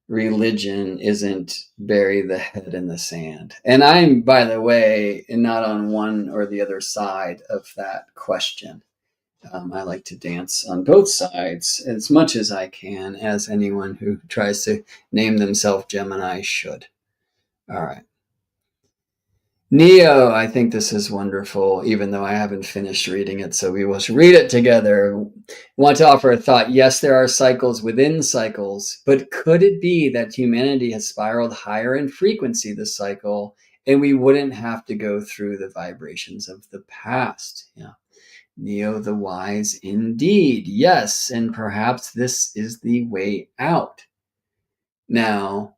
religion isn't bury the head in the sand. And I'm, by the way, not on one or the other side of that question. I like to dance on both sides as much as I can, as anyone who tries to name themselves Gemini should. All right. Neo, I think this is wonderful, even though I haven't finished reading it, so we will read it together. Want to offer a thought. Yes, there are cycles within cycles, but could it be that humanity has spiraled higher in frequency this cycle, and we wouldn't have to go through the vibrations of the past? Yeah. Neo the wise indeed. Yes, and perhaps this is the way out. Now,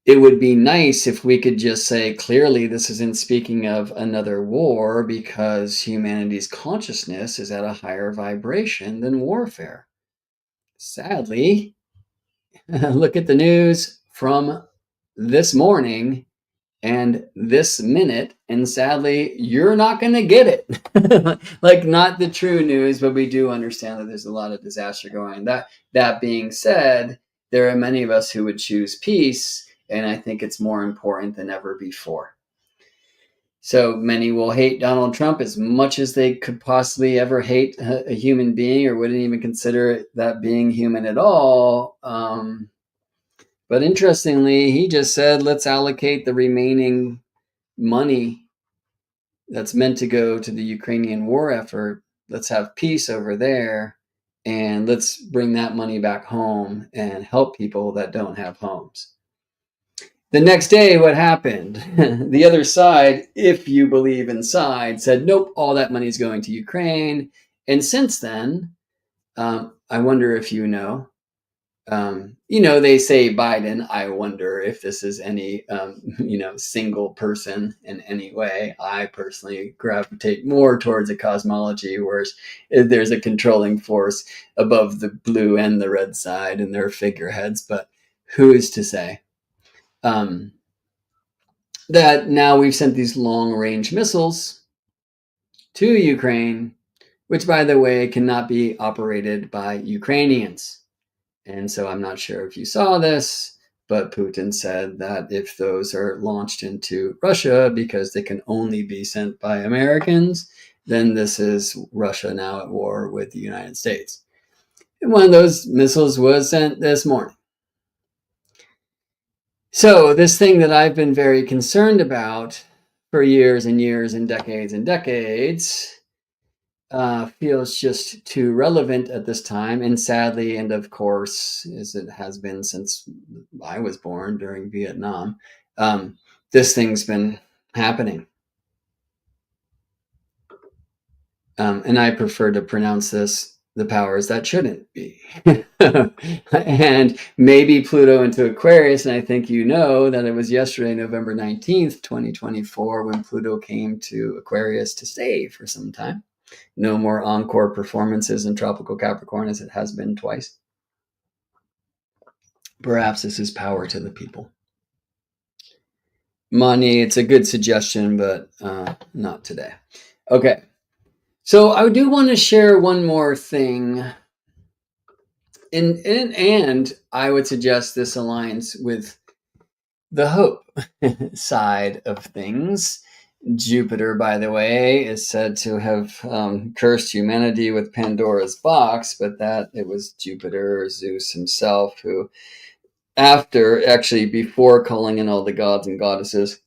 it would be nice if we could just say clearly this isn't speaking of another war because humanity's consciousness is at a higher vibration than warfare. Sadly, look at the news from this morning and this minute, and sadly, you're not going to get it. Like, not the true news, but we do understand that there's a lot of disaster going on. That being said, there are many of us who would choose peace, and I think it's more important than ever before. So many will hate Donald Trump as much as they could possibly ever hate a human being, or wouldn't even consider that being human at all. But interestingly, he just said, let's allocate the remaining money that's meant to go to the Ukrainian war effort. Let's have peace over there, and let's bring that money back home and help people that don't have homes. The next day, what happened? The other side, if you believe inside, said, nope, all that money is going to Ukraine. And since then, I wonder if you know, they say Biden. I wonder if this is any, single person in any way. I personally gravitate more towards a cosmology where there's a controlling force above the blue and the red side and their figureheads. But who is to say? That now we've sent these long-range missiles to Ukraine, which, by the way, cannot be operated by Ukrainians. And so I'm not sure if you saw this, but Putin said that if those are launched into Russia because they can only be sent by Americans, then this is Russia now at war with the United States. And one of those missiles was sent this morning. So this thing that I've been very concerned about for years and years and decades feels just too relevant at this time. And sadly, and of course, as it has been since I was born during Vietnam, this thing's been happening. And I prefer to pronounce this the powers that shouldn't be. And maybe Pluto into Aquarius, and I think you know that it was yesterday, November 19th, 2024, when Pluto came to Aquarius to stay for some time. No more encore performances in tropical Capricorn, as it has been twice. Perhaps this is power to the people. Money, it's a good suggestion, but not today. Okay. So I do want to share one more thing. And I would suggest this aligns with the hope side of things. Jupiter, by the way, is said to have cursed humanity with Pandora's box, but that it was Jupiter or Zeus himself who, before calling in all the gods and goddesses,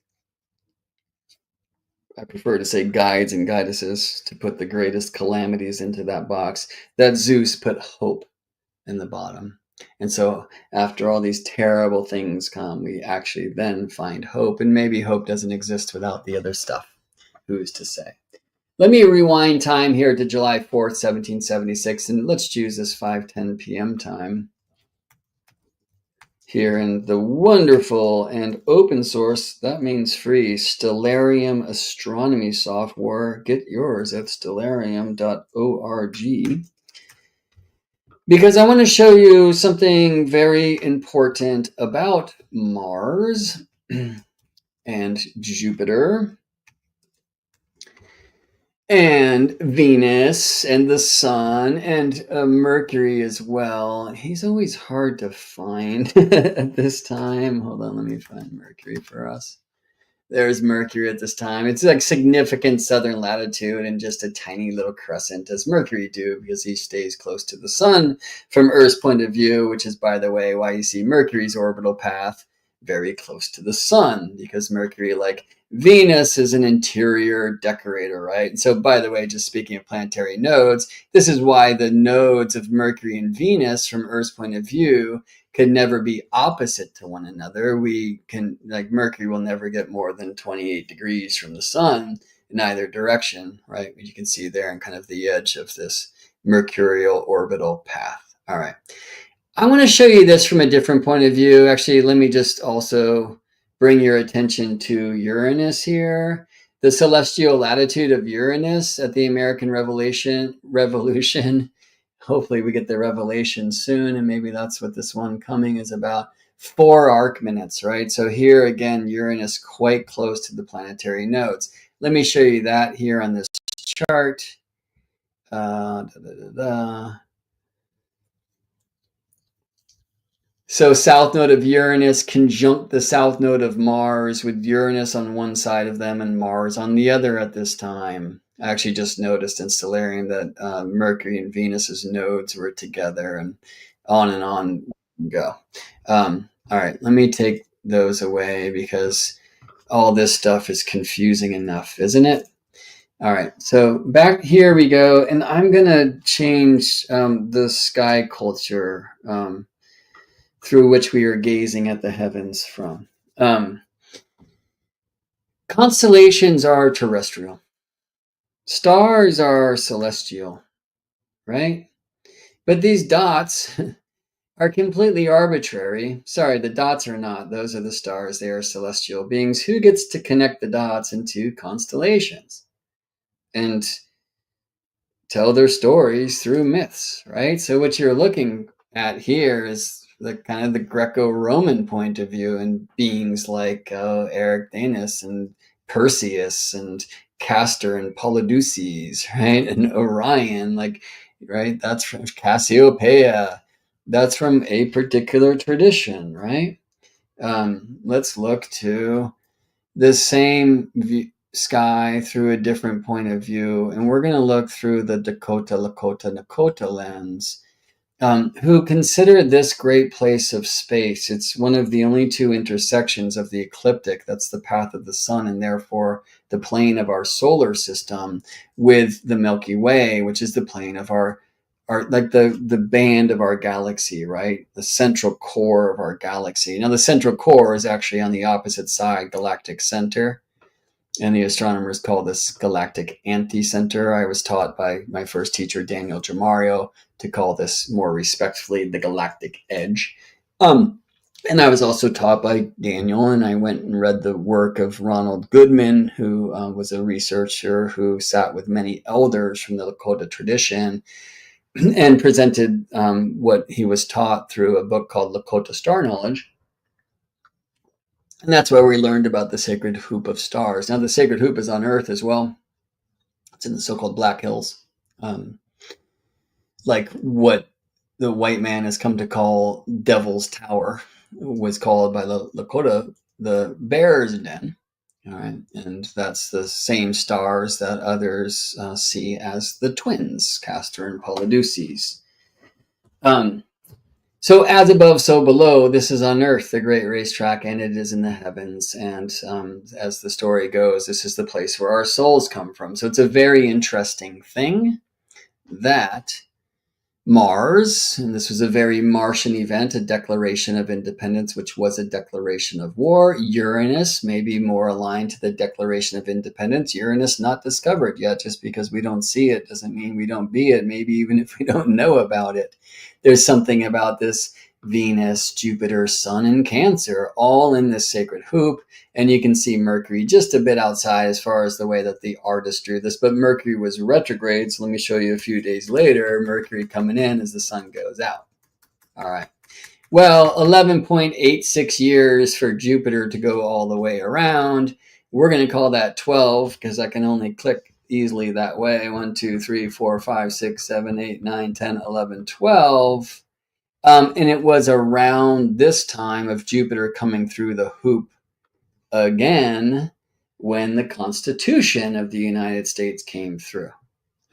I prefer to say guides and goddesses to put the greatest calamities into that box, that Zeus put hope in the bottom. And so after all these terrible things come, we actually then find hope. And maybe hope doesn't exist without the other stuff. Who's to say? Let me rewind time here to July 4th, 1776, and let's choose this 5:10 p.m. time here in the wonderful and open source, that means free, Stellarium astronomy software. Get yours at stellarium.org. Because I want to show you something very important about Mars and Jupiter and Venus and the Sun and Mercury as well. He's always hard to find at this time. Hold on, let me find Mercury for us. There's Mercury at this time. It's like significant southern latitude and just a tiny little crescent, as Mercury do, because he stays close to the sun from Earth's point of view, which is, by the way, why you see Mercury's orbital path very close to the sun, because Mercury, like Venus, is an interior decorator, right? And so, by the way, just speaking of planetary nodes, this is why the nodes of Mercury and Venus from Earth's point of view can never be opposite to one another. We can, like, Mercury will never get more than 28 degrees from the sun in either direction, right? You can see there in kind of the edge of this mercurial orbital path. All right. I want to show you this from a different point of view. Actually, let me just also bring your attention to Uranus here. The celestial latitude of Uranus at the American Revolution. Hopefully we get the revelation soon, and maybe that's what this one coming is about. 4 arc minutes, right? So here again, Uranus quite close to the planetary nodes. Let me show you that here on this chart. So south node of Uranus conjunct the south node of Mars, with Uranus on one side of them and Mars on the other at this time. I actually just noticed in Stellarium that Mercury and Venus's nodes were together, and on go. All right, let me take those away because all this stuff is confusing enough, isn't it? All right, so back here we go, and I'm going to change the sky culture through which we are gazing at the heavens from. Constellations are terrestrial. Stars are celestial, right? But these dots are completely arbitrary. Sorry, the dots are not. Those are the stars. They are celestial beings. Who gets to connect the dots into constellations and tell their stories through myths, right? So what you're looking at here is the kind of the Greco-Roman point of view, and beings like Eric Danis and Perseus and Castor and Polydeuces, right? And Orion, like, right? That's from Cassiopeia. That's from a particular tradition, right? Let's look to the same sky through a different point of view, and we're going to look through the Dakota lens. Who consider this great place of space. It's one of the only 2 intersections of the ecliptic, that's the path of the sun, and therefore the plane of our solar system, with the Milky Way, which is the plane of our like the band of our galaxy, right? The central core of our galaxy. Now, the central core is actually on the opposite side, galactic center. And the astronomers call this galactic anticenter. I was taught by my first teacher, Daniel Gemario, to call this more respectfully the galactic edge. And I was also taught by Daniel, and I went and read the work of Ronald Goodman, who was a researcher who sat with many elders from the Lakota tradition and presented what he was taught through a book called Lakota Star Knowledge. And that's where we learned about the sacred hoop of stars. Now, the sacred hoop is on Earth as well. It's in the so-called Black Hills, like what the white man has come to call Devil's Tower was called by the Lakota the Bear's Den. All right, and that's the same stars that others see as the twins, Castor and Polydeuces. So as above, so below. This is on Earth, the great racetrack, and it is in the heavens. And as the story goes, this is the place where our souls come from. So it's a very interesting thing that Mars, and this was a very Martian event, a declaration of independence, which was a declaration of war. Uranus may be more aligned to the Declaration of Independence. Uranus not discovered yet. Just because we don't see it doesn't mean we don't be it, maybe even if we don't know about it. There's something about this Venus, Jupiter, Sun, and Cancer, all in this sacred hoop. And you can see Mercury just a bit outside as far as the way that the artist drew this. But Mercury was retrograde, so let me show you a few days later, Mercury coming in as the sun goes out. All right. Well, 11.86 years for Jupiter to go all the way around. We're going to call that 12 because I can only click easily that way. 1, 2, 3, 4, 5, 6, 7, 8, 9, 10, 11, 12. And it was around this time of Jupiter coming through the hoop again when the Constitution of the United States came through.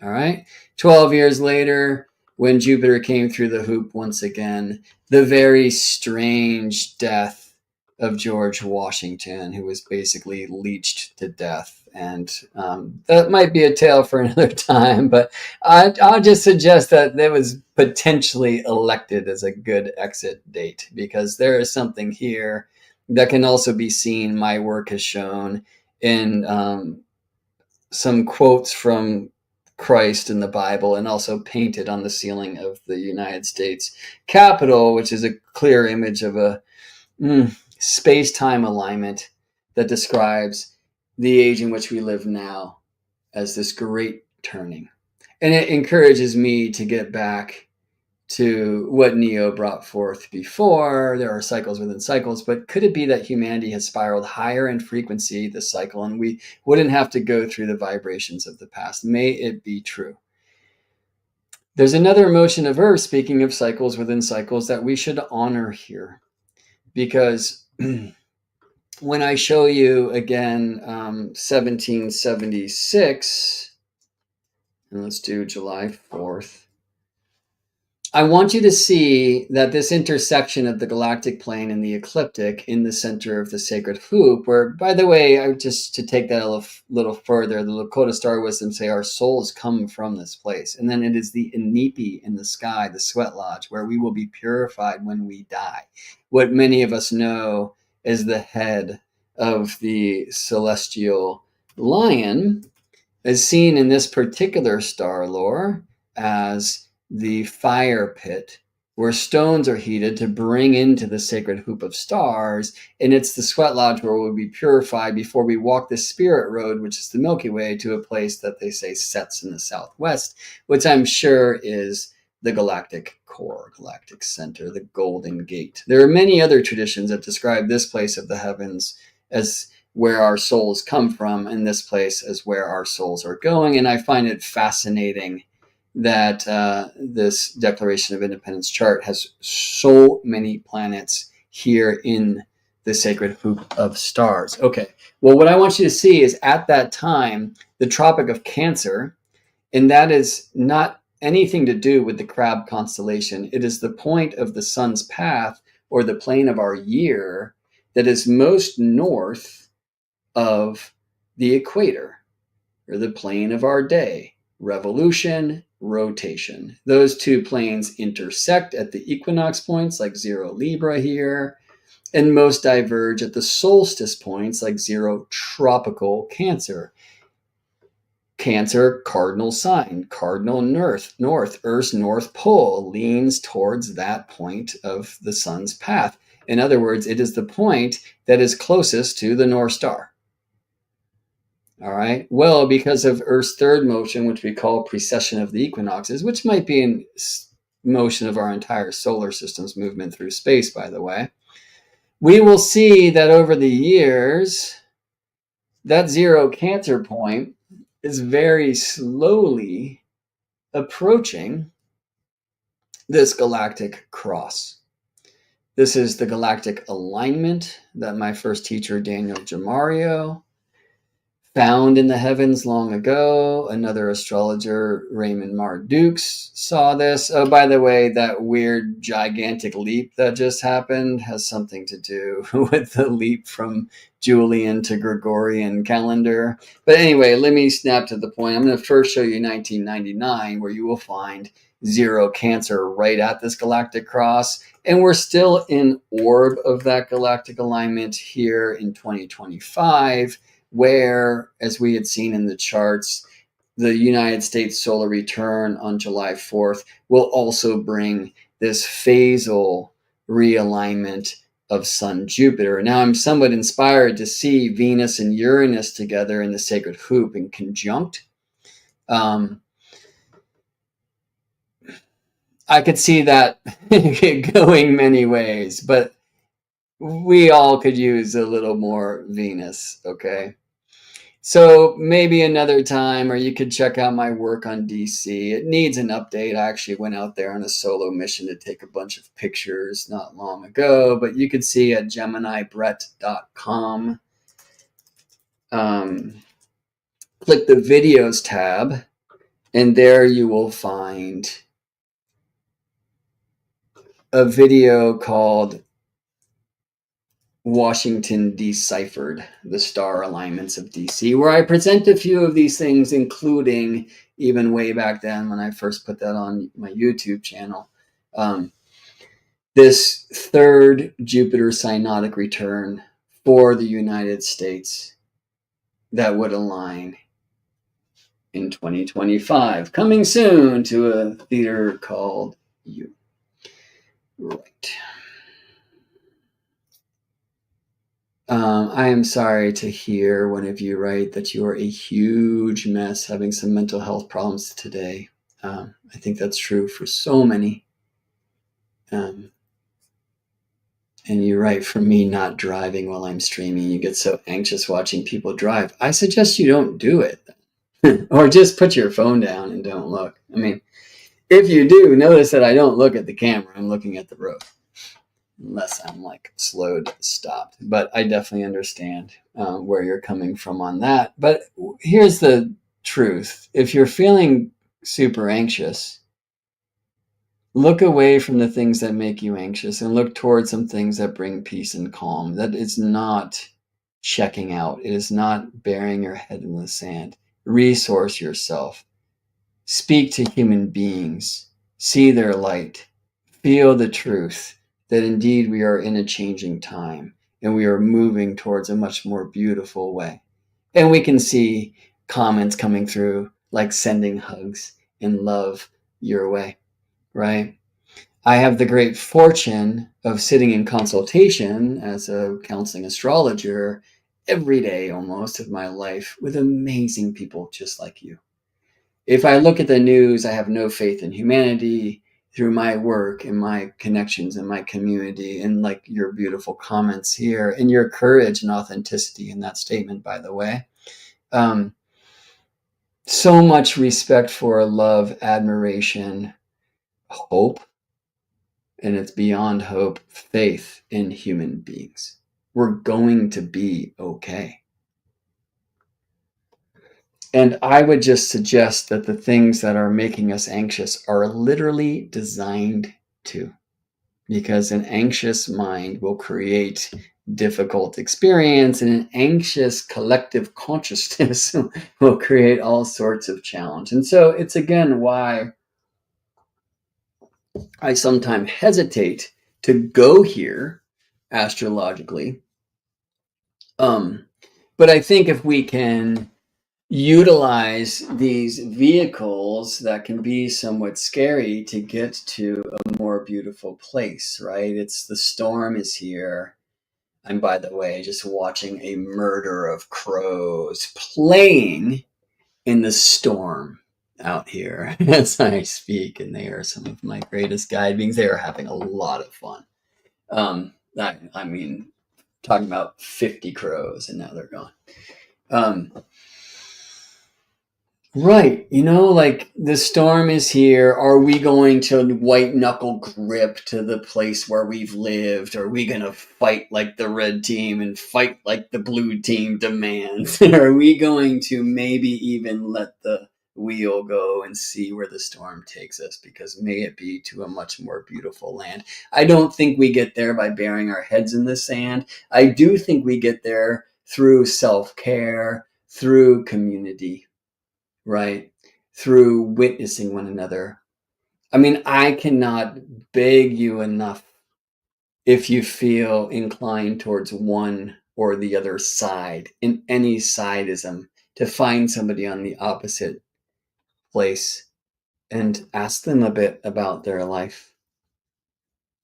All right. 12 years later, when Jupiter came through the hoop once again, the very strange death of George Washington, who was basically leached to death. And that might be a tale for another time, but I'll just suggest that it was potentially elected as a good exit date, because there is something here that can also be seen, my work has shown, in some quotes from Christ in the Bible, and also painted on the ceiling of the United States Capitol, which is a clear image of a space-time alignment that describes the age in which we live now as this great turning. And it encourages me to get back to what Neo brought forth before. There are cycles within cycles, but could it be that humanity has spiraled higher in frequency this cycle, and we wouldn't have to go through the vibrations of the past? May it be true. There's another motion of Earth, speaking of cycles within cycles, that we should honor here, because when I show you again 1776, and let's do July 4th, I want you to see that this intersection of the galactic plane and the ecliptic in the center of the sacred hoop, where, by the way, just to take that a little further, the Lakota Star Wisdom say our souls come from this place. And then it is the Inipi in the sky, the sweat lodge, where we will be purified when we die. What many of us know as the head of the celestial lion is seen in this particular star lore as the fire pit, where stones are heated to bring into the sacred hoop of stars. And it's the sweat lodge where we'll be purified before we walk the spirit road, which is the Milky Way, to a place that they say sets in the southwest, which I'm sure is the galactic core, galactic center, the Golden Gate. There are many other traditions that describe this place of the heavens as where our souls come from, and this place as where our souls are going. And I find it fascinating that this Declaration of Independence chart has so many planets here in the sacred hoop of stars. Okay, well, what I want you to see is at that time, the Tropic of Cancer, and that is not anything to do with the Crab constellation. It is the point of the sun's path, or the plane of our year, that is most north of the equator, or the plane of our day, revolution, rotation. Those two planes intersect at the equinox points, like 0 Libra here, and most diverge at the solstice points, like 0 tropical Cancer. Cancer, cardinal sign, cardinal north, Earth's north pole leans towards that point of the sun's path. In other words, it is the point that is closest to the North Star. All right. Well, because of Earth's third motion, which we call precession of the equinoxes, which might be in motion of our entire solar system's movement through space, by the way, we will see that over the years, that zero Cancer point is very slowly approaching this galactic cross. This is the galactic alignment that my first teacher, Daniel Gemario, found in the heavens long ago. Another astrologer, Raymond Marduk, saw this. Oh, by the way, that weird gigantic leap that just happened has something to do with the leap from Julian to Gregorian calendar. But anyway, let me snap to the point. I'm going to first show you 1999, where you will find zero Cancer right at this galactic cross. And we're still in orb of that galactic alignment here in 2025, where, as we had seen in the charts, the United States solar return on July 4th will also bring this phasal realignment of Sun Jupiter. Now, I'm somewhat inspired to see Venus and Uranus together in the sacred hoop in conjunct. I could see that going many ways, but we all could use a little more Venus, okay? So maybe another time, or you could check out my work on DC. It needs an update. I actually went out there on a solo mission to take a bunch of pictures not long ago, but you could see at GeminiBrett.com. Click the videos tab, and there you will find a video called Washington Deciphered, the star alignments of DC, where I present a few of these things, including even way back then when I first put that on my YouTube channel. This third Jupiter Synodic Return for the United States that would align in 2025. Coming soon to a theater called U. Right. I am sorry to hear one of you write that you are a huge mess having some mental health problems today. I think that's true for so many. And you write, for me, not driving while I'm streaming, you get so anxious watching people drive. I suggest you don't do it. Or just put your phone down and don't look. I mean, if you do, notice that I don't look at the camera. I'm looking at the road. Unless I'm like slowed, stopped. But I definitely understand where you're coming from on that. But here's the truth. If you're feeling super anxious, look away from the things that make you anxious and look towards some things that bring peace and calm. That is not checking out. It is not burying your head in the sand. Resource yourself. Speak to human beings. See their light. Feel the truth that indeed we are in a changing time and we are moving towards a much more beautiful way. And we can see comments coming through like sending hugs and love your way, right? I have the great fortune of sitting in consultation as a counseling astrologer every day almost of my life with amazing people just like you. If I look at the news, I have no faith in humanity. Through my work and my connections and my community and like your beautiful comments here and your courage and authenticity in that statement, by the way. So much respect for love, admiration, hope, and it's beyond hope, faith in human beings. We're going to be okay. And I would just suggest that the things that are making us anxious are literally designed to. Because an anxious mind will create difficult experience, and an anxious collective consciousness will create all sorts of challenge. And so it's again why I sometimes hesitate to go here astrologically. But I think if we can utilize these vehicles that can be somewhat scary to get to a more beautiful place, right? It's the storm is here. And by the way, just watching a murder of crows playing in the storm out here as I speak. And they are some of my greatest guide beings. They are having a lot of fun. I mean, talking about 50 crows and now they're gone. Right. Like the storm is here. Are we going to white knuckle grip to the place where we've lived? Are we going to fight like the red team and fight like the blue team demands? Are we going to maybe even let the wheel go and see where the storm takes us? Because may it be to a much more beautiful land. I don't think we get there by burying our heads in the sand. I do think we get there through self-care, through community, right? Through witnessing one another. I mean, I cannot beg you enough, if you feel inclined towards one or the other side, in any sideism, to find somebody on the opposite place and ask them a bit about their life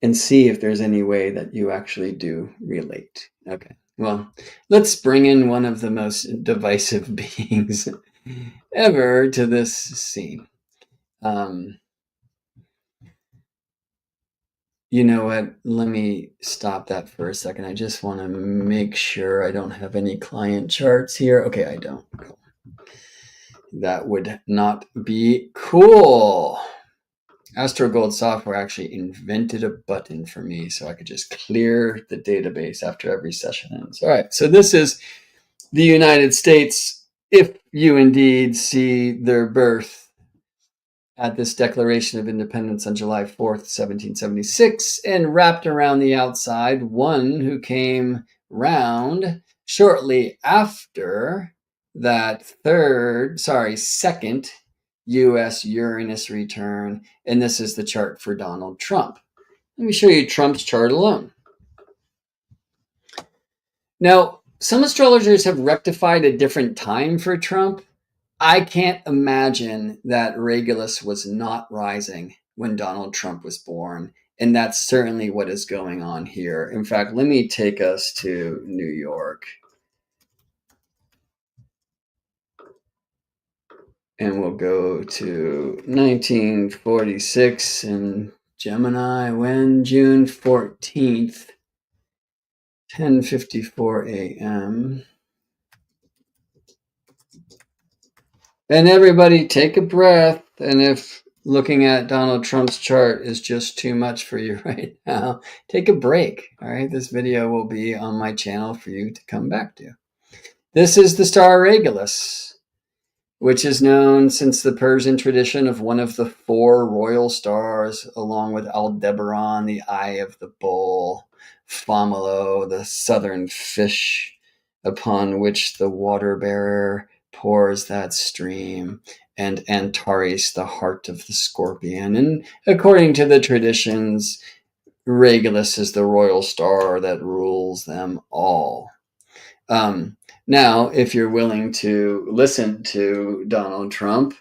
and see if there's any way that you actually do relate. Okay, well, let's bring in one of the most divisive beings ever to this scene. You know what? Let me stop that for a second. I just want to make sure I don't have any client charts here. Okay, I don't. Cool. That would not be cool. Astro Gold Software actually invented a button for me so I could just clear the database after every session ends. All right, so this is the United States, if you indeed see their birth at this Declaration of Independence on July 4th, 1776, and wrapped around the outside one who came round shortly after that second U.S. Uranus return. And this is the chart for Donald Trump. Let me show you Trump's chart alone. Now, some astrologers have rectified a different time for Trump. I can't imagine that Regulus was not rising when Donald Trump was born. And that's certainly what is going on here. In fact, let me take us to New York. And we'll go to 1946 and Gemini, when? June 14th, 10:54 a.m. And everybody take a breath. And if looking at Donald Trump's chart is just too much for you right now, take a break. All right. This video will be on my channel for you to come back to. This is the star Regulus, which is known since the Persian tradition of one of the four royal stars, along with Aldebaran, the eye of the bull, Famalo, the southern fish, upon which the water bearer pours that stream, and Antares, the heart of the scorpion. And according to the traditions, Regulus is the royal star that rules them all. Now, if you're willing to listen to Donald Trump,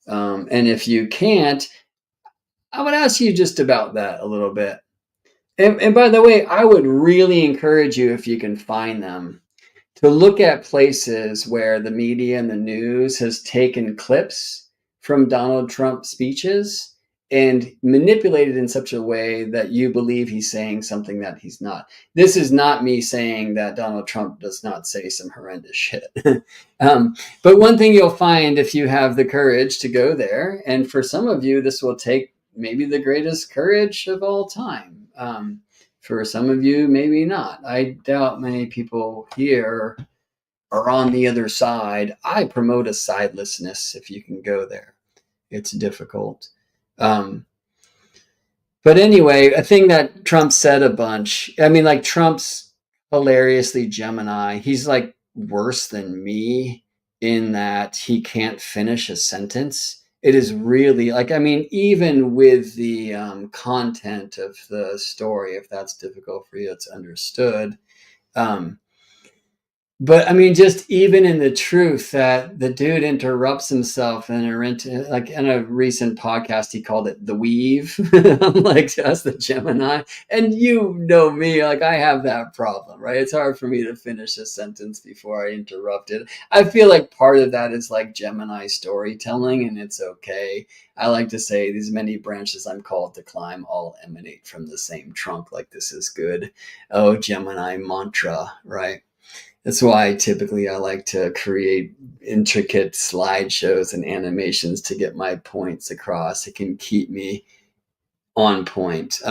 and if you can't, I would ask you just about that a little bit. And by the way, I would really encourage you, if you can find them, to look at places where the media and the news has taken clips from Donald Trump speeches and manipulated in such a way that you believe he's saying something that he's not. This is not me saying that Donald Trump does not say some horrendous shit. But one thing you'll find if you have the courage to go there, and for some of you, this will take maybe the greatest courage of all time. For some of you, maybe not. I doubt many people here are on the other side. I promote a sidelessness if you can go there. It's difficult. But anyway, a thing that Trump said a bunch. I mean, like, Trump's hilariously Gemini. He's like worse than me in that he can't finish a sentence. It is really like, I mean, even with the content of the story, if that's difficult for you, it's understood. But I mean, just even in the truth that the dude interrupts himself like in a recent podcast, he called it the weave, like just the Gemini. And you know me, like I have that problem, right? It's hard for me to finish a sentence before I interrupt it. I feel like part of that is like Gemini storytelling, and it's okay. I like to say these many branches I'm called to climb all emanate from the same trunk. Like this is good. Oh, Gemini mantra, right? That's why typically I like to create intricate slideshows and animations to get my points across. It can keep me on point.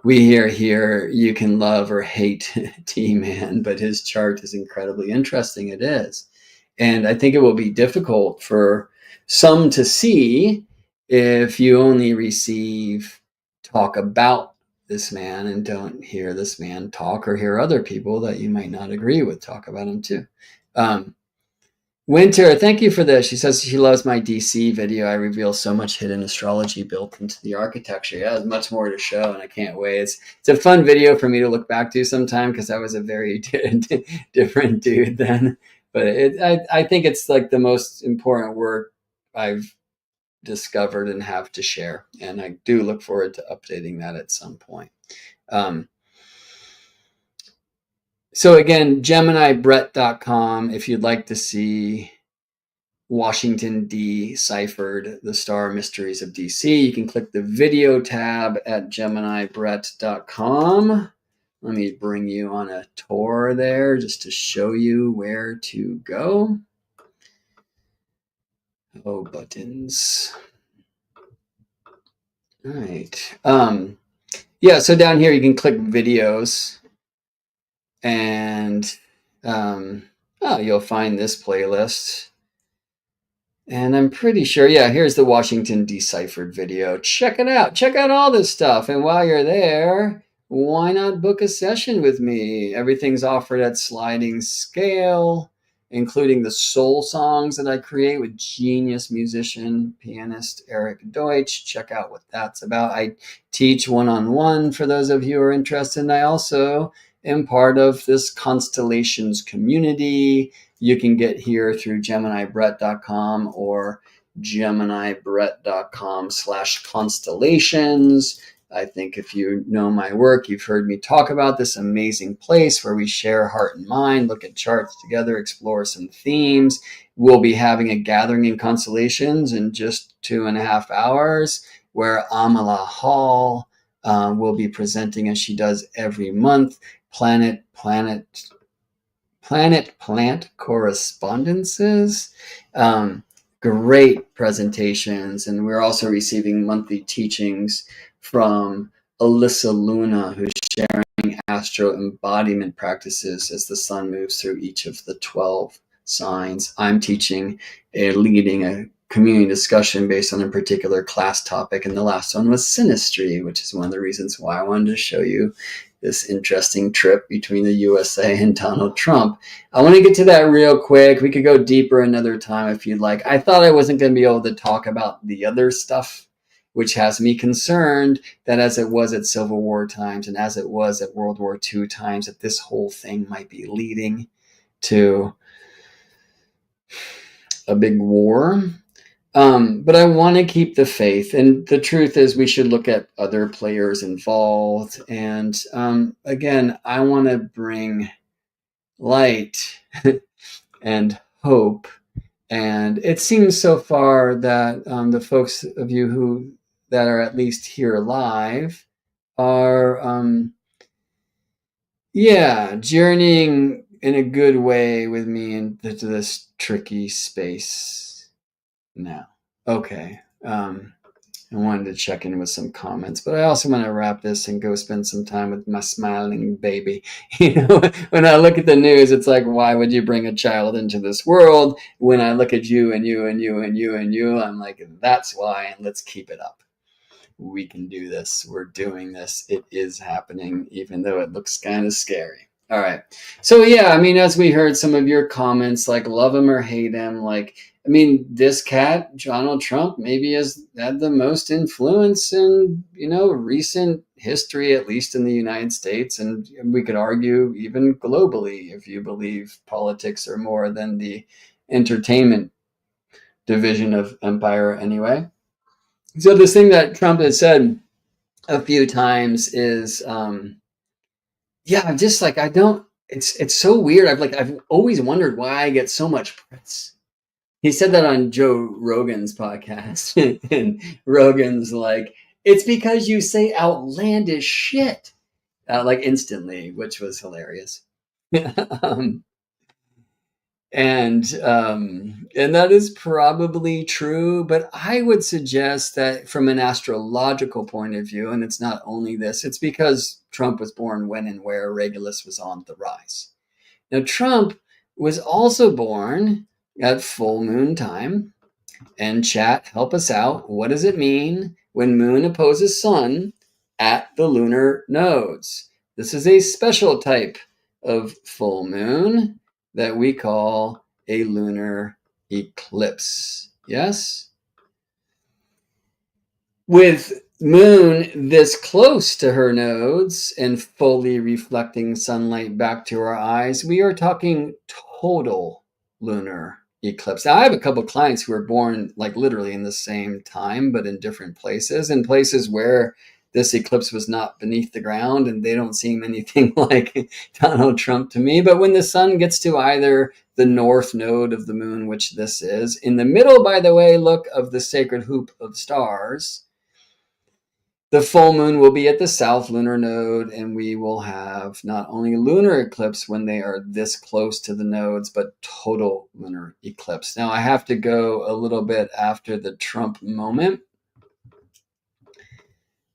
We hear here you can love or hate T-Man, but his chart is incredibly interesting. It is. And I think it will be difficult for some to see if you only receive talk about this man and don't hear this man talk or hear other people that you might not agree with talk about him too. Winter, thank you for this. She says she loves my DC video. I reveal so much hidden astrology built into the architecture. Yeah, there's much more to show, and I can't wait. It's a fun video for me to look back to sometime because I was a very different dude then. But I think it's like the most important work I've discovered and have to share. And I do look forward to updating that at some point. So again, GeminiBrett.com if you'd like to see Washington deciphered, the star mysteries of DC. You can click the video tab at GeminiBrett.com. Let me bring you on a tour there just to show you where to go. Oh, buttons. All right. Yeah, so down here you can click videos and you'll find this playlist. And I'm pretty sure, yeah, here's the Washington Deciphered video. Check it out. Check out all this stuff. And while you're there, why not book a session with me? Everything's offered at sliding scale, including the soul songs that I create with genius musician, pianist Eric Deutsch. Check out what that's about. I teach one-on-one for those of you who are interested. And I also am part of this Constellations community. You can get here through GeminiBrett.com or GeminiBrett.com/constellations. I think if you know my work, you've heard me talk about this amazing place where we share heart and mind, look at charts together, explore some themes. We'll be having a gathering in Constellations in just 2.5 hours where Amala Hall will be presenting as she does every month. Planet-Plant correspondences. Great presentations. And we're also receiving monthly teachings from Alyssa Luna, who's sharing astro embodiment practices as the sun moves through each of the 12 signs. I'm teaching leading a community discussion based on a particular class topic. And the last one was Synastry, which is one of the reasons why I wanted to show you this interesting trip between the U.S.A. and Donald Trump. I want to get to that real quick. We could go deeper another time if you'd like. I thought I wasn't going to be able to talk about the other stuff, which has me concerned that as it was at Civil War times and as it was at World War II times, that this whole thing might be leading to a big war. But I want to keep the faith. And the truth is we should look at other players involved. And again, I want to bring light and hope. And it seems so far that the folks of you that are at least here live are, journeying in a good way with me into this tricky space. now. Okay. I wanted to check in with some comments, but I also want to wrap this and go spend some time with my smiling baby. When I look at the news, it's like, why would you bring a child into this world? When I look at you and you and you and you and you, I'm like, that's why, and let's keep it up. We can do this. We're doing this. It is happening, even though it looks kind of scary. All right. So, as we heard some of your comments, like love him or hate him, this cat, Donald Trump, maybe has had the most influence in, recent history, at least in the United States, and we could argue even globally, if you believe politics are more than the entertainment division of empire anyway. So this thing that Trump has said a few times is, yeah, I'm just like, I don't, it's so weird. I've always wondered why I get so much press. He said that on Joe Rogan's podcast, and Rogan's like, it's because you say outlandish shit, like instantly, which was hilarious. um, and that is probably true, but I would suggest that from an astrological point of view, and it's not only this, it's because Trump was born when and where Regulus was on the rise. Now, Trump was also born at full moon time. And chat, help us out. What does it mean when moon opposes sun at the lunar nodes? This is a special type of full moon that we call a lunar eclipse. Yes? With moon this close to her nodes and fully reflecting sunlight back to our eyes, we are talking total lunar eclipse. Now, I have a couple of clients who were born like literally in the same time, but in different places, in places where this eclipse was not beneath the ground, and they don't seem anything like Donald Trump to me. But when the sun gets to either the north node of the moon, which this is, in the middle, by the way, look, of the sacred hoop of stars, the full moon will be at the south lunar node, and we will have not only lunar eclipse when they are this close to the nodes, but total lunar eclipse. Now, I have to go a little bit after the Trump moment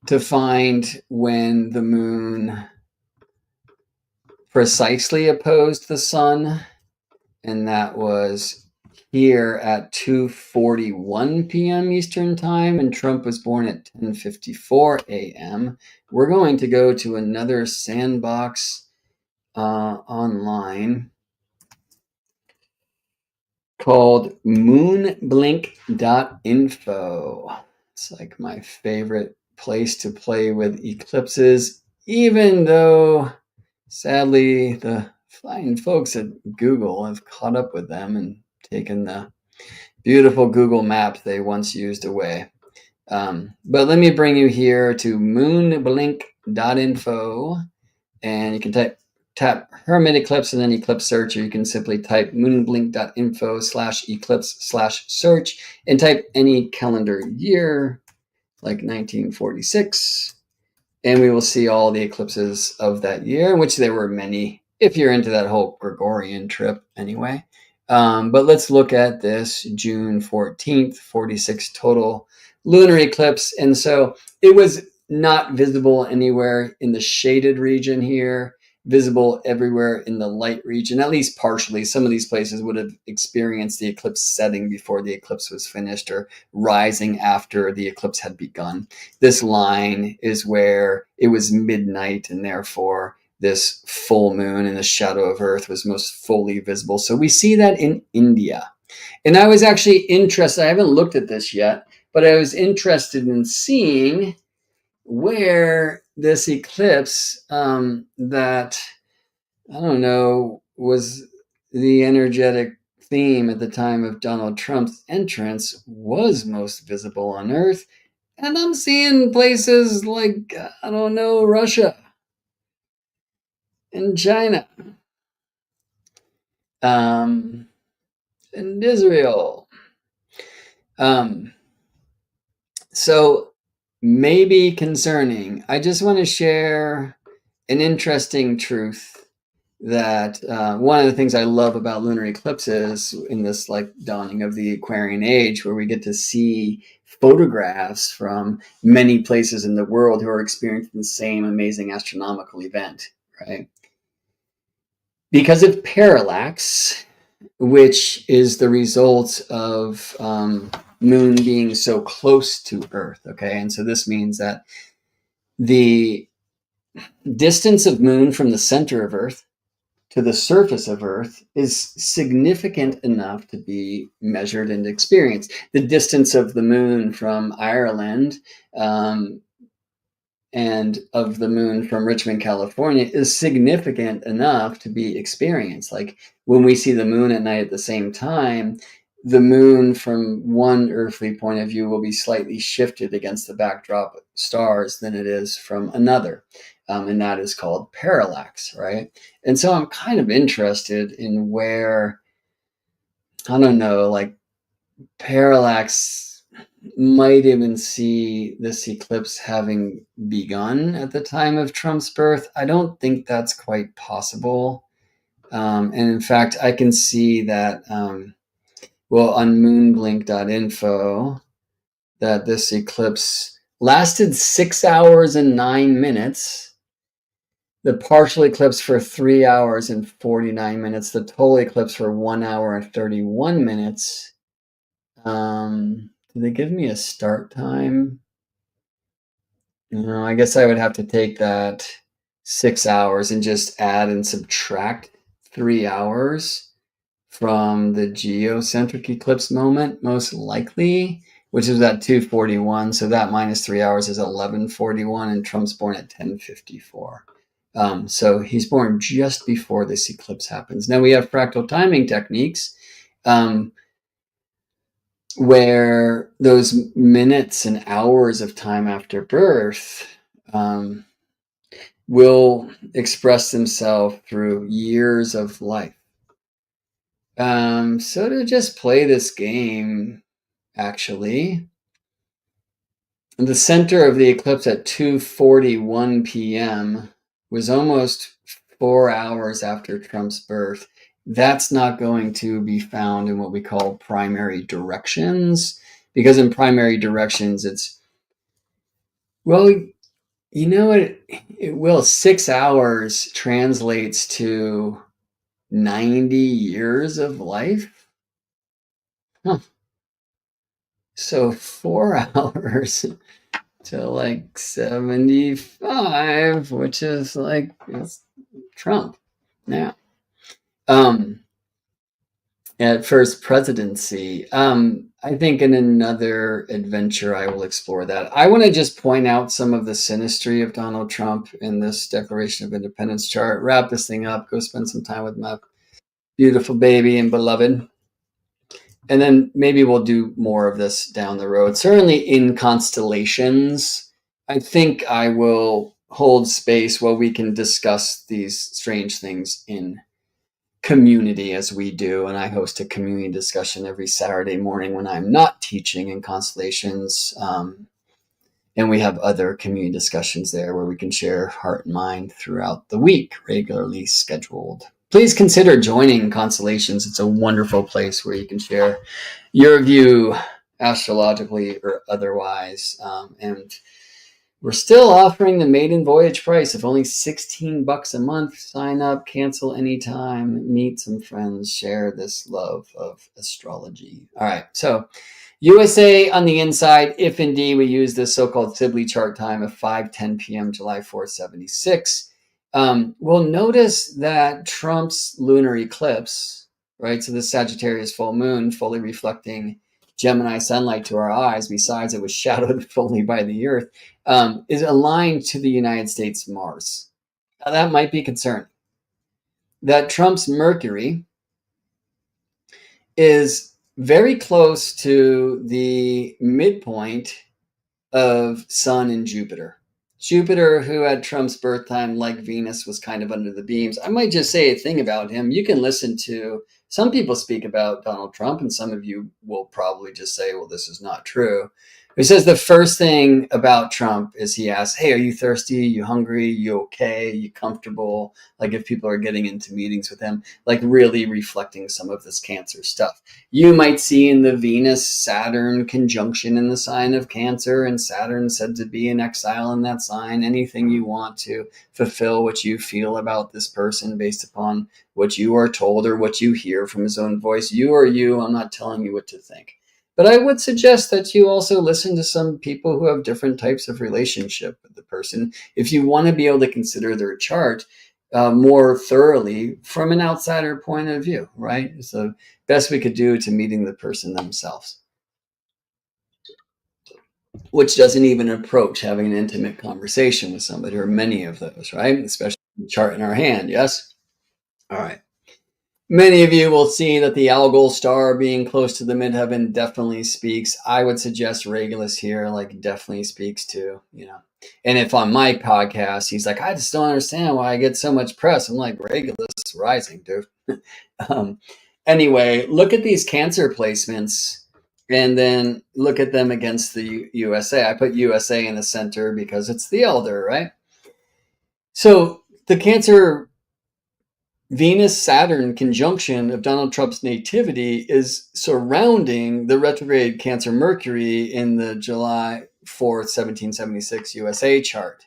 to find when the moon precisely opposed the sun, and that was here at 2:41 p.m. Eastern Time, and Trump was born at 10:54 a.m. We're going to go to another sandbox online called moonblink.info. It's like my favorite place to play with eclipses, even though sadly the fine folks at Google have caught up with them and taken the beautiful Google Maps they once used away. But let me bring you here to moonblink.info, and you can tap Hermit Eclipse and then Eclipse Search, or you can simply type moonblink.info/eclipse/search and type any calendar year, like 1946, and we will see all the eclipses of that year, in which there were many, if you're into that whole Gregorian trip anyway. But let's look at this June 14th, 46 total lunar eclipse. And so it was not visible anywhere in the shaded region here, visible everywhere in the light region, at least partially. Some of these places would have experienced the eclipse setting before the eclipse was finished, or rising after the eclipse had begun. This line is where it was midnight, and therefore this full moon in the shadow of Earth was most fully visible. So we see that in India. And I was actually interested, I haven't looked at this yet, but I was interested in seeing where this eclipse that, I don't know, was the energetic theme at the time of Donald Trump's entrance was most visible on Earth. And I'm seeing places like, I don't know, Russia and China, and Israel. So maybe concerning. I just want to share an interesting truth that one of the things I love about lunar eclipses in this like dawning of the Aquarian age, where we get to see photographs from many places in the world who are experiencing the same amazing astronomical event, right? Because of parallax, which is the result of moon being so close to Earth, okay? And so this means that the distance of moon from the center of Earth to the surface of Earth is significant enough to be measured and experienced. The distance of the moon from Ireland and of the moon from Richmond, California is significant enough to be experienced. Like when we see the moon at night at the same time, the moon from one earthly point of view will be slightly shifted against the backdrop of stars than it is from another. And that is called parallax, right? And so I'm kind of interested in where, I don't know, like parallax might even see this eclipse having begun at the time of Trump's birth. I don't think that's quite possible. And in fact, I can see that, well, on moonblink.info, that this eclipse lasted 6 hours and 9 minutes. The partial eclipse for 3 hours and 49 minutes. The total eclipse for 1 hour and 31 minutes. Did they give me a start time? I guess I would have to take that 6 hours and just add and subtract 3 hours from the geocentric eclipse moment, most likely, which is at 2:41. So that minus 3 hours is 11:41, and Trump's born at 10:54. So he's born just before this eclipse happens. Now we have fractal timing techniques, where those minutes and hours of time after birth will express themselves through years of life. So to just play this game, actually, the center of the eclipse at 2:41 p.m. was almost 4 hours after Trump's birth. That's not going to be found in what we call primary directions, because in primary directions, it's, well, you know what? It will. 6 hours translates to 90 years of life. Huh. So 4 hours to like 75, which is like, it's Trump now. At first presidency. I think in another adventure I will explore that. I want to just point out some of the synastry of Donald Trump in this Declaration of Independence chart. Wrap this thing up. Go spend some time with my beautiful baby and beloved. And then maybe we'll do more of this down the road. Certainly in constellations, I think I will hold space while we can discuss these strange things in community as we do. And I host a community discussion every Saturday morning when I'm not teaching in constellations. And we have other community discussions there where we can share heart and mind throughout the week, regularly scheduled. Please consider joining Constellations. It's a wonderful place where you can share your view astrologically or otherwise. And we're still offering the maiden voyage price of only $16 a month. Sign up, cancel anytime, meet some friends, share this love of astrology. All right, so U.S.A. on the inside, if indeed we use this so-called Sibley chart time of 5:10 p.m. July 4th, 76, we'll notice that Trump's lunar eclipse, right, so the Sagittarius full moon fully reflecting Gemini sunlight to our eyes, besides it was shadowed fully by the Earth, is aligned to the United States Mars. Now that might be concerning. That Trump's Mercury is very close to the midpoint of Sun and Jupiter. Jupiter, who at Trump's birth time, like Venus, was kind of under the beams. I might just say a thing about him. You can listen to some people speak about Donald Trump, and some of you will probably just say, well, this is not true. He says the first thing about Trump is he asks, hey, are you thirsty? You hungry? You okay? You comfortable? Like if people are getting into meetings with him, like really reflecting some of this Cancer stuff. You might see in the Venus-Saturn conjunction in the sign of Cancer, and Saturn said to be in exile in that sign. Anything you want to fulfill what you feel about this person based upon what you are told or what you hear from his own voice. You are you. I'm not telling you what to think. But I would suggest that you also listen to some people who have different types of relationship with the person if you want to be able to consider their chart more thoroughly from an outsider point of view, right? It's the best we could do to meeting the person themselves. which doesn't even approach having an intimate conversation with somebody, or many of those, right? Especially the chart in our hand, yes? All right. Many of you will see that the Algol star being close to the midheaven definitely speaks. I would suggest Regulus here, like, definitely speaks to, And if on my podcast, he's like, I just don't understand why I get so much press. I'm like, Regulus rising, dude. Anyway, look at these Cancer placements and then look at them against the U.S.A. I put U.S.A. in the center because it's the elder, right? So the Cancer Venus-Saturn conjunction of Donald Trump's nativity is surrounding the retrograde Cancer Mercury in the July 4th, 1776 U.S.A. chart,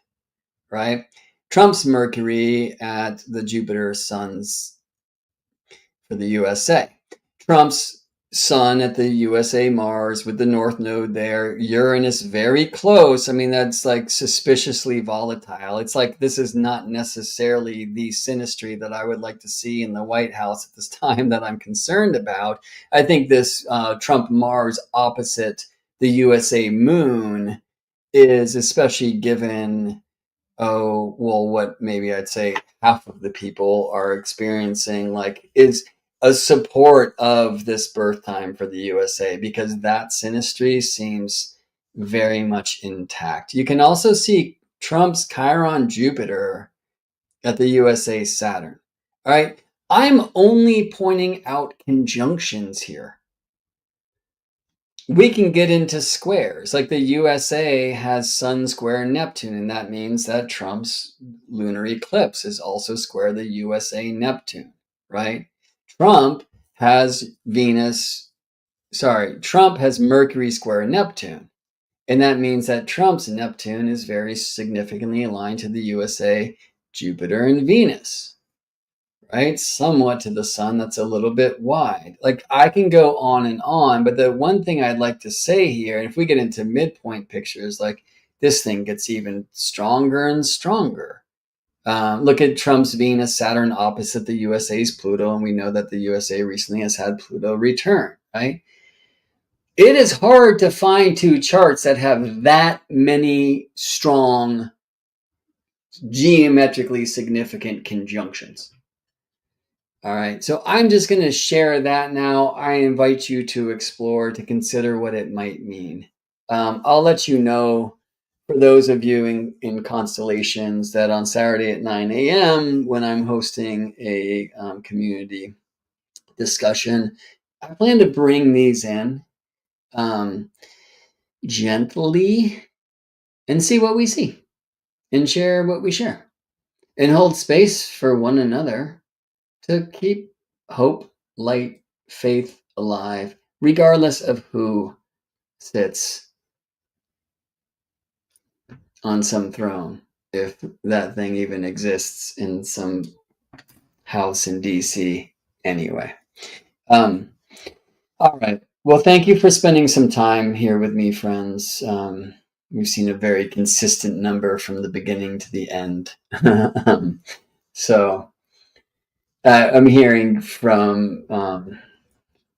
right? Trump's Mercury at the Jupiter Suns for the U.S.A. Trump's Sun at the U.S.A. Mars with the North Node there. Uranus very close. I mean, that's like suspiciously volatile. It's like this is not necessarily the synastry that I would like to see in the White House at this time that I'm concerned about. I think this Trump Mars opposite the U.S.A. Moon is, especially given what maybe I'd say half of the people are experiencing, like, is a support of this birth time for the U.S.A. because that synastry seems very much intact. You can also see Trump's Chiron Jupiter at the U.S.A. Saturn. All right. I'm only pointing out conjunctions here. We can get into squares. Like the USA has Sun square Neptune, and that means that Trump's lunar eclipse is also square the USA Neptune, right? Trump has Mercury square Neptune. And that means that Trump's Neptune is very significantly aligned to the USA, Jupiter, and Venus. Right? Somewhat to the sun, that's a little bit wide. Like, I can go on, but the one thing I'd like to say here, and if we get into midpoint pictures, like, this thing gets even stronger and stronger. Look at Trump's Venus Saturn opposite the USA's Pluto, and we know that the USA recently has had Pluto return, right? It is hard to find two charts that have that many strong, geometrically significant conjunctions. All right, so I'm just going to share that now. I invite you to explore, to consider what it might mean. I'll let you know, for those of you in Constellations, that on Saturday at 9 a.m., when I'm hosting a community discussion, I plan to bring these in gently and see what we see and share what we share and hold space for one another to keep hope, light, faith alive, regardless of who sits on some throne, if that thing even exists in some house in DC anyway. All right. Well, thank you for spending some time here with me, friends. We've seen a very consistent number from the beginning to the end. So I'm hearing from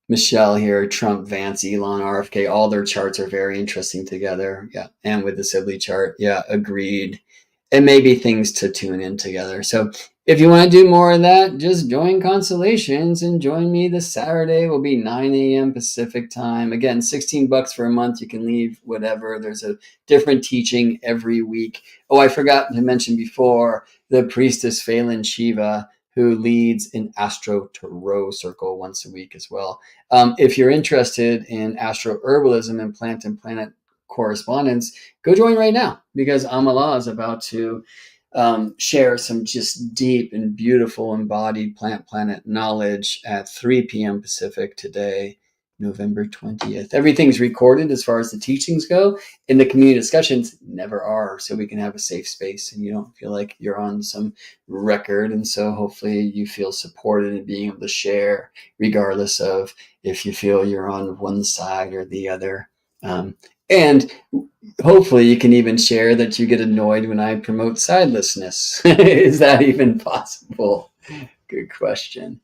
Michelle here, Trump, Vance, Elon, RFK, all their charts are very interesting together. Yeah. And with the Sibley chart. Yeah, agreed. And maybe things to tune in together. So if you want to do more of that, just join Constellations and join me this Saturday. Will be 9 a.m. Pacific time. Again, $16 for a month. You can leave whatever. There's a different teaching every week. Oh, I forgot to mention before, the priestess Phelan Shiva, who leads an Astro Tarot circle once a week as well. If you're interested in astro herbalism and planet correspondence, go join right now, because Amala is about to share some just deep and beautiful embodied planet knowledge at 3 p.m. Pacific today, November 20th. Everything's recorded as far as the teachings go, and the community discussions never are, so we can have a safe space and you don't feel like you're on some record. And so hopefully you feel supported in being able to share, regardless of if you feel you're on one side or the other. And hopefully you can even share that you get annoyed when I promote sidelessness. Is that even possible? Good question.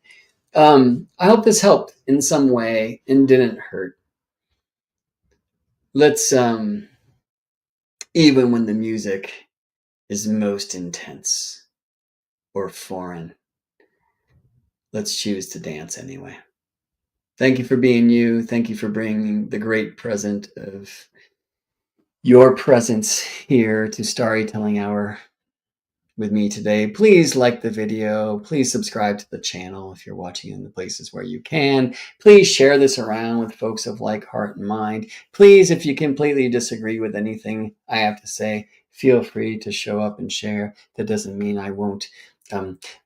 I hope this helped in some way and didn't hurt. Let's even when the music is most intense or foreign. Let's choose to dance anyway. Thank you for being you. Thank you for bringing the great present of your presence here to Storytelling Hour with me today. Please like the video. Please subscribe to the channel if you're watching in the places where you can. Please share this around with folks of like heart and mind. Please, if you completely disagree with anything I have to say, feel free to show up and share. That doesn't mean I won't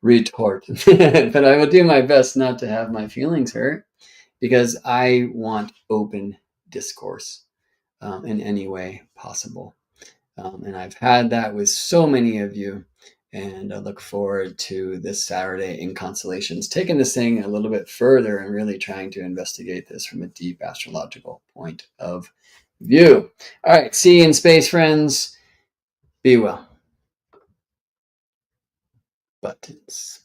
retort, but I will do my best not to have my feelings hurt, because I want open discourse in any way possible. And I've had that with so many of you. And I look forward to this Saturday in Constellations, taking this thing a little bit further and really trying to investigate this from a deep astrological point of view. All right, see you in space, friends. Be well. Buttons.